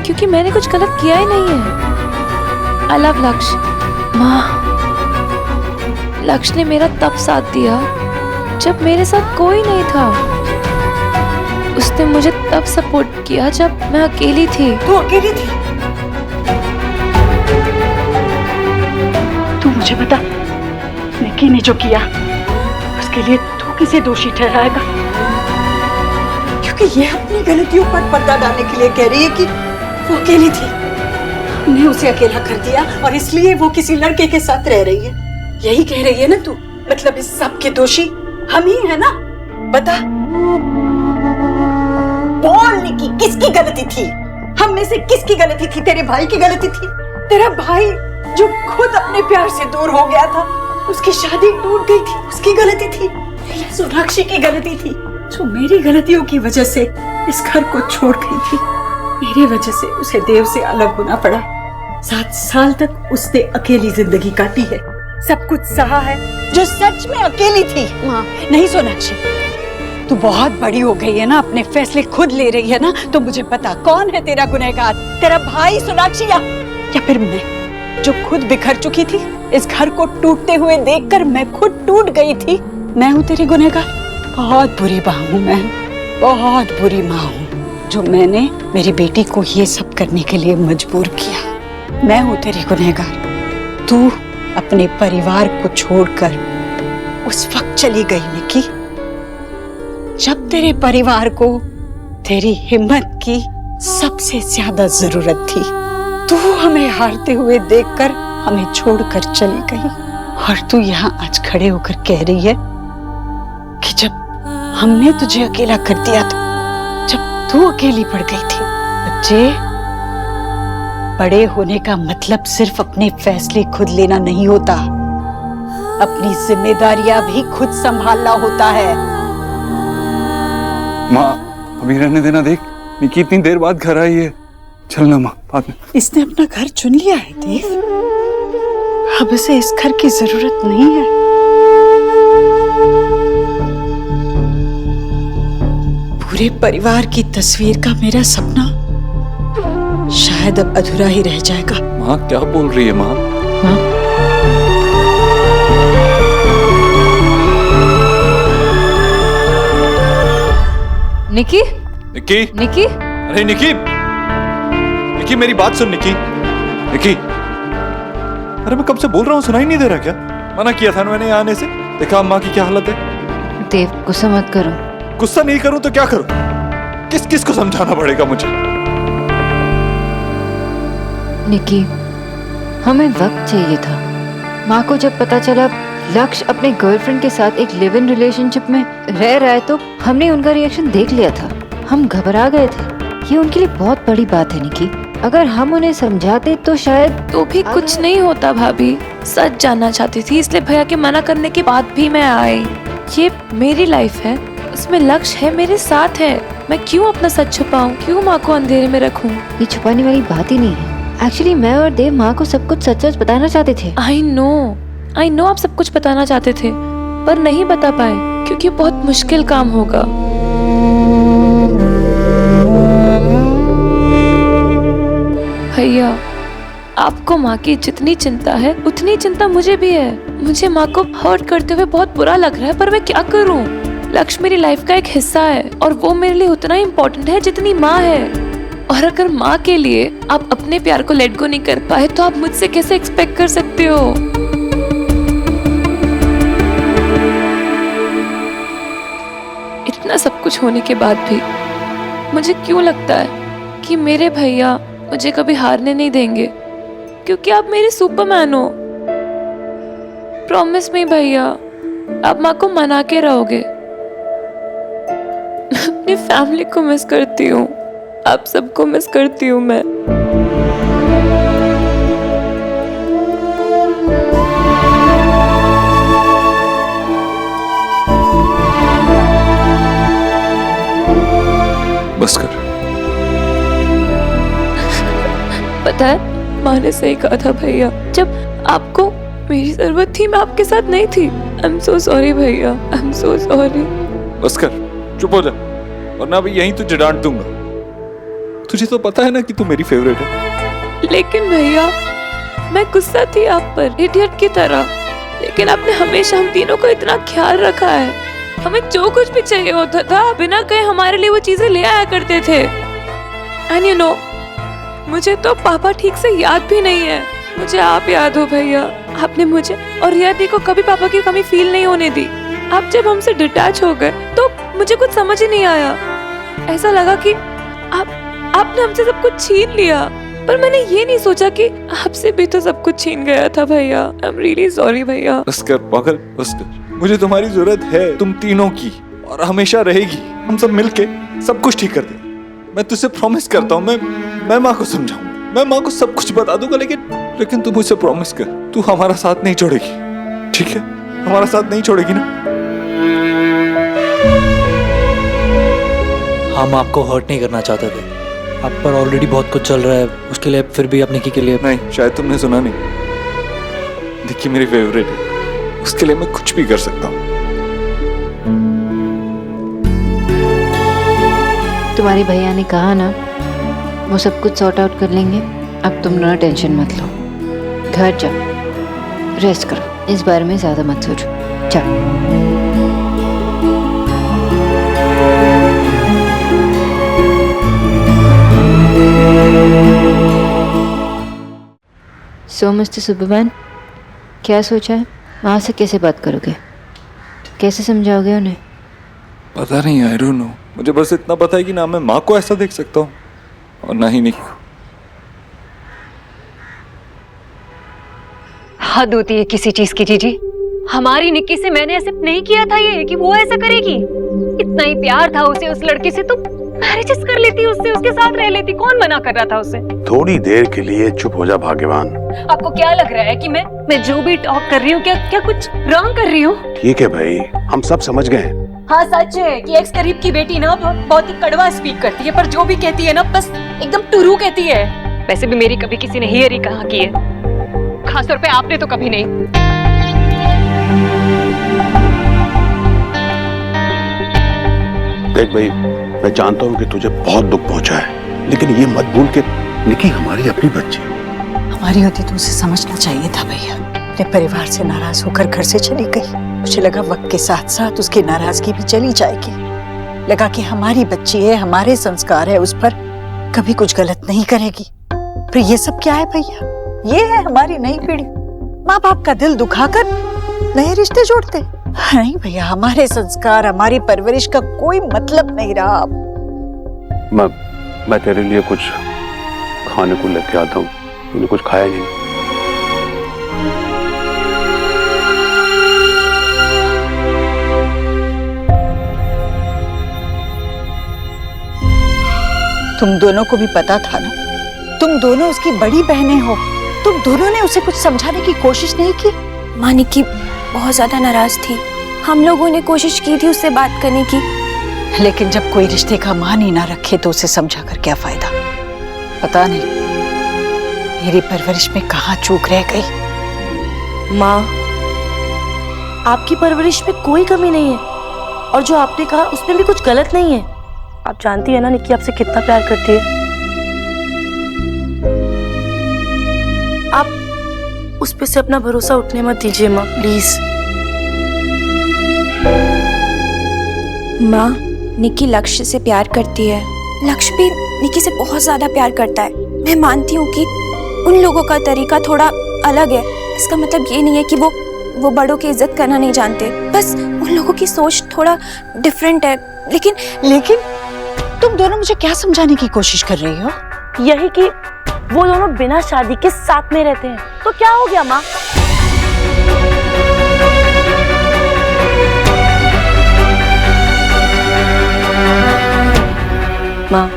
क्योंकि मैंने कुछ गलत किया ही नहीं है। आई लव लक्ष्य। माँ, लक्ष्य ने मेरा तब साथ दिया जब मेरे साथ कोई नहीं था। उसने मुझे तब सपोर्ट किया जब मैं अकेली थी। तू अकेली थी? तू मुझे बता, निकी ने जो किया उसके लिए तू किसे दोषी ठहराएगा? क्योंकि ये अपनी गलतियों पर पर्दा डालने के लिए कह रही है कि वो अकेली थी, हमने उसे अकेला कर दिया और इसलिए वो किसी लड़के के साथ रह रही है। यही कह रही है ना तू? मतलब इस सब के दोषी हम ही है ना? बता, बोल निकी, किसकी गलती थी? हम में से किसकी गलती थी? तेरे भाई की गलती थी? तेरा भाई जो खुद अपने प्यार से दूर हो गया था, उसकी शादी टूट गई थी, उसकी गलती थी? या सोनाक्षी की गलती थी जो मेरी गलतियों की वजह से इस घर को छोड़ गई थी? मेरी वजह से उसे देव से अलग होना पड़ा। 7 साल तक उसने अकेली जिंदगी काटी है, सब कुछ सहा है, जो सच में अकेली थी। माँ नहीं सोनाक्षी, तू बहुत बड़ी हो गई है ना, अपने फैसले खुद ले रही है ना, तो मुझे पता कौन है तेरा गुनहगार, तेरा भाई सोनाक्षी या फिर मैं, जो खुद बिखर चुकी थी। इस घर को टूटते हुए देखकर मैं खुद टूट गई थी। मैं हूँ तेरी गुनहगार? बहुत बुरी माँ हूँ मैं, बहुत बुरी माँ हूँ, जो मैंने मेरी बेटी को ये सब करने के लिए मजबूर किया। मैं हूँ तेरी गुनहगार। तू अपने परिवार को छोड़कर उस वक्त चली गई निकी, जब तेरे परिवार को तेरी हिम्मत की सबसे ज्यादा जरूरत थी। तू हमें हारते हुए देखकर हमें छोड़कर चली गई, और तू यहाँ आज खड़े होकर कह रही है कि जब हमने तुझे अकेला कर दिया तो, जब तू अकेली पड़ गई थी। बच्चे, बड़े होने का मतलब सिर्फ अपने फैसले खुद लेना नहीं होता, अपनी जिम्मेदारियां भी खुद संभालना होता है। माँ अभी रहने देना, देख निकी इतनी देर बाद घर आई है। चलना माँ, बाद में। इसने अपना घर चुन लिया है देव, अब इसे इस घर की जरूरत नहीं है। पूरे परिवार की तस्वीर का मेरा सपना शायद अब अधूरा ही रह जाएगा। माँ क्या बोल रही है माँ? निकी? निकी? निकी? अरे निकी, निकी मेरी बात सुन। निकी, निकी, अरे मैं कब से बोल रहा हूँ, सुनाई नहीं दे रहा क्या? मना किया था ना मैंने यहाँ आने से। देखा माँ की क्या हालत है। देव गुस्सा मत करो। गुस्सा नहीं करूँ तो क्या करूँ? किस किस को समझाना पड़ेगा मुझे? निकी, हमें वक्त चाहिए था। माँ को जब पता चला लक्ष्य अपने गर्लफ्रेंड के साथ एक लिव इन रिलेशनशिप में रह रहा है तो हमने उनका रिएक्शन देख लिया था। हम घबरा गए थे। ये उनके लिए बहुत बड़ी बात है निकी। अगर हम उन्हें समझाते तो शायद तो भी कुछ नहीं होता भाभी। सच जानना चाहती थी इसलिए भैया के मना करने के बाद भी मैं आई। ये मेरी लाइफ है, उसमें लक्ष्य है, मेरे साथ है। मैं क्यों अपना सच छुपाऊं? क्यों माँ को अंधेरे में रखूं? ये छुपाने वाली बात ही नहीं है। एक्चुअली मैं और देव माँ को सब कुछ सच सच बताना चाहते थे। आई नो आप सब कुछ बताना चाहते थे पर नहीं बता पाए क्योंकि बहुत मुश्किल काम होगा। भैया आपको माँ की जितनी चिंता है उतनी चिंता मुझे भी है। मुझे माँ को हर्ट करते हुए बहुत बुरा लग रहा है पर मैं क्या करूँ? लक्ष्य मेरी लाइफ का एक हिस्सा है और वो मेरे लिए उतना इम्पोर्टेंट है जितनी माँ है। और अगर माँ के लिए आप अपने प्यार को लेट गो नहीं कर पाए तो आप मुझसे कैसे एक्सपेक्ट कर सकते हो? इतना सब कुछ होने के बाद भी मुझे क्यों लगता है कि मेरे भैया मुझे कभी हारने नहीं देंगे क्योंकि आप मेरे सुपरमैन हो। प्रॉमिस मी भैया, आप माँ को मना के रहोगे। मैं अपनी फैमिली को मिस करती हूँ, आप सबको मिस करती हूँ मैं। बस कर। पता है माँ ने सही कहा था भैया, जब आपको मेरी जरूरत थी मैं आपके साथ नहीं थी। आई एम सो सॉरी भैया, आई एम सो सॉरी। बस कर, चुप हो जा वरना अभी यहीं तुझे डांट दूंगा। तुझे तो पता है ना कि तू मेरी फेवरेट है। लेकिन भैया मैं गुस्सा थी आप पर इडियट की तरह, लेकिन आपने हमेशा हम तीनों को इतना ख्याल रखा है। हमें जो कुछ भी चाहिए होता था बिना कहे हमारे लिए वो चीजें ले आया करते थे। एंड यू नो मुझे तो पापा ठीक से याद भी नहीं है, मुझे आप याद हो भैया। आपने मुझे और रियादी को कभी पापा की कमी फील नहीं होने दी। आप जब हमसे डिटैच हो गए तो मुझे कुछ समझ ही नहीं आया। ऐसा लगा कि आपने हमसे सब कुछ छीन लिया, पर मैंने ये नहीं सोचा कि आपसे भी तो सब कुछ छीन गया था भैया। आई एम रियली सॉरी भैया। बस कर पागल, बस कर। मुझे तुम्हारी जरूरत है, तुम तीनों की, और हमेशा रहेगी। हम सब मिलके सब कुछ ठीक कर देंगे। मैं तुझसे प्रॉमिस करता हूँ, मैं माँ को समझाऊंगा, मैं माँ को सब कुछ बता दूंगा, लेकिन तू मुझसे प्रॉमिस कर, तू हमारा साथ नहीं छोड़ेगी, ठीक है? हमारा साथ नहीं छोड़ेगी ना? हम आपको हर्ट नहीं करना चाहते थे। आप पर ऑलरेडी बहुत कुछ चल रहा है, उसके लिए फिर भी आप निकी के लिए नहीं, शायद तुमने सुना नहीं। निकी मेरी फेवरेट है, उसके लिए मैं कुछ भी कर सकता हूँ। तुम्हारे भैया ने कहा ना वो सब कुछ सॉर्ट आउट कर लेंगे। अब तुम ना टेंशन मत लो, घर जाओ, रेस्ट करो, इस बारे में ज्यादा मत सोचो। जाओ। सो मिस्टर सुपरमैन, क्या सोचा है? वहाँ से कैसे बात करोगे, कैसे समझाओगे उन्हें? पता नहीं, आई डोंट नो। मुझे बस इतना पता है कि ना मैं माँ को ऐसा देख सकता हूँ और ना ही निकी को। हद होती है किसी चीज की जीजी। हमारी निक्की से मैंने ऐसे नहीं किया था ये कि वो ऐसा करेगी। इतना ही प्यार था उसे उस लड़के से तो मैरिजेस कर लेती, उससे उसके साथ रह लेती। कौन मना कर रहा था उसे? थोड़ी देर के लिए चुप हो जा भाग्यवान। आपको क्या लग रहा है कि मैं जो भी टॉक कर रही हूँ क्या कुछ रॉन्ग कर रही हूँ? ठीक है भाई, हम सब समझ गए। हाँ सच है कि एक्स करीब की बेटी ना बहुत ही कड़वा स्पीक करती है, पर जो भी कहती है ना बस एकदम टुरू कहती है। वैसे भी मेरी कभी किसी ने हियर ही कहा की है, खासतौर पे आपने तो कभी नहीं। देख भाई, मैं जानता हूँ कि तुझे बहुत दुख पहुंचा है, लेकिन ये मत भूल के निकी हमारी अपनी बच्ची है। हमारी होती तो उसे समझना चाहिए था भैया। अपने परिवार से नाराज होकर घर से चली गई। मुझे लगा वक्त के साथ साथ उसकी नाराजगी भी चली जाएगी। लगा कि हमारी बच्ची है, हमारे संस्कार है उस पर, कभी कुछ गलत नहीं करेगी। फिर ये सब क्या है भैया? ये है हमारी नई पीढ़ी, माँ बाप का दिल दुखाकर नए रिश्ते जोड़ते। नहीं भैया, हमारे संस्कार, हमारी परवरिश का कोई मतलब नहीं रहा। मैं तेरे लिए कुछ खाने को लेके आता हूँ, तूने कुछ खाया नहीं। तुम दोनों को भी पता था ना, तुम दोनों उसकी बड़ी बहनें हो, तुम दोनों ने उसे कुछ समझाने की कोशिश नहीं की? माँ निक्की बहुत ज्यादा नाराज थी, हम लोगों ने कोशिश की थी उससे बात करने की, लेकिन जब कोई रिश्ते का मान ही ना रखे तो उसे समझा कर क्या फायदा। पता नहीं मेरी परवरिश में कहाँ चूक रह गई। माँ, आपकी परवरिश में कोई कमी नहीं है और जो आपने कहा उसमें भी कुछ गलत नहीं है। आप जानती है ना निक्की आपसे कितना प्यार करती है। आप उस पे से अपना भरोसा उठने मत दीजिए माँ, प्लीज। माँ, निक्की लक्ष्य से प्यार करती है, लक्ष्य भी निक्की से बहुत ज्यादा प्यार करता है। मैं मानती हूँ कि उन लोगों का तरीका थोड़ा अलग है, इसका मतलब ये नहीं है कि वो बड़ों की इज्जत करना नहीं जानते, बस उन लोगों की सोच थोड़ा डिफरेंट है। लेकिन तुम दोनों मुझे क्या समझाने की कोशिश कर रही हो? यही कि वो दोनों बिना शादी के साथ में रहते हैं, तो क्या हो गया माँ? माँ,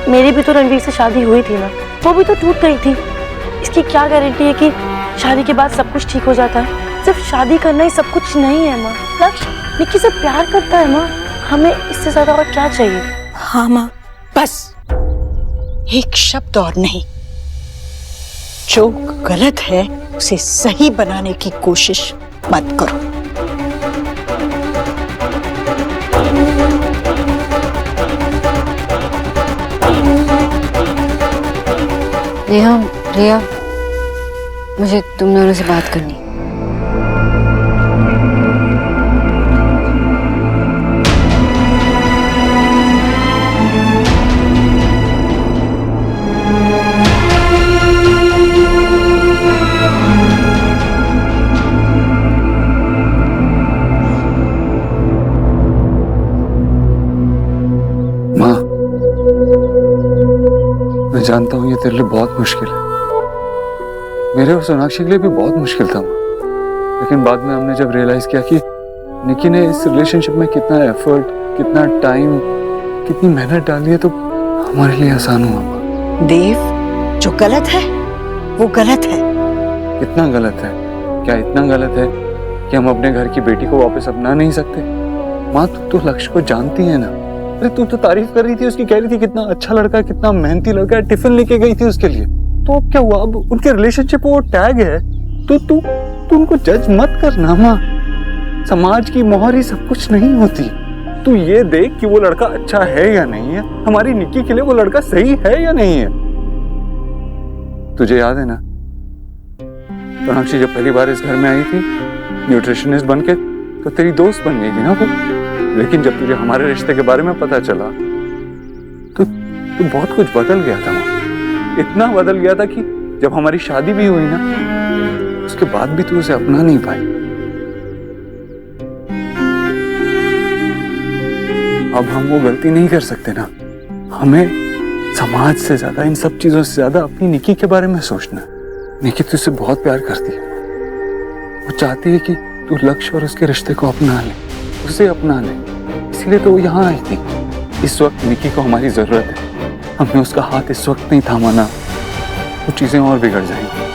मेरी भी तो रणवीर से शादी हुई थी ना, वो भी तो टूट गई थी। इसकी क्या गारंटी है कि शादी के बाद सब कुछ ठीक हो जाता है? सिर्फ शादी करना ही सब कुछ नहीं है माँ। लक्ष्य निक्की से प्यार करता है माँ, हमें इससे ज्यादा और क्या चाहिए? हाँ माँ, बस एक शब्द और नहीं। जो गलत है उसे सही बनाने की कोशिश मत करो। नेहा, रिया, मुझे तुम दोनों से बात करनी। मैं जानता हूँ ये तेरे लिए बहुत मुश्किल है, मेरे और सोनाक्षी के लिए भी बहुत मुश्किल था, लेकिन बाद में हमने जब रियलाइज किया कि निकी ने इस रिलेशनशिप में कितना एफर्ट, कितना टाइम, कितनी मेहनत डाली है, तो हमारे लिए आसान हुआ। देव, जो गलत है वो गलत है। इतना गलत है? क्या इतना गलत है कि हम अपने घर की बेटी को वापस अपना नहीं सकते? माँ, तू तो लक्ष्य को जानती है ना। अरे तू तो तारीफ कर रही थी उसकी, कह रही थी कितना अच्छा लड़का, कितना मेहनती लड़का है, टिफिन लेके गई थी उसके लिए। तो अब क्या हुआ? अब उनके रिलेशनशिप में वो टैग है, तो तू उनको जज मत करना माँ। समाज की मोहर ही सब कुछ नहीं होती। तू ये देख कि वो लड़का अच्छा है या नहीं है, हमारी निक्की के लिए वो लड़का सही है या नहीं है। तुझे याद है ना, सोनाक्षी जब पहली बार इस घर में आई थी न्यूट्रिशनिस्ट बनके, तो तेरी दोस्त बन गई थी ना वो। लेकिन जब तुझे हमारे रिश्ते के बारे में पता चला तो बहुत कुछ बदल गया था माँ। इतना बदल गया था कि जब हमारी शादी भी हुई ना, उसके बाद भी तू उसे अपना नहीं पाई। अब हम वो गलती नहीं कर सकते ना। हमें समाज से ज्यादा, इन सब चीजों से ज्यादा अपनी निकी के बारे में सोचना। निकी तुझसे बहुत प्यार करती है, वो चाहती है कि तू लक्ष्य और उसके रिश्ते को अपना ले, उसे अपना ले। इसलिए तो वो यहाँ आई थी। इस वक्त निकी को हमारी जरूरत है, हमें उसका हाथ इस वक्त नहीं थामा ना, वो चीजें और बिगड़ जाएंगी।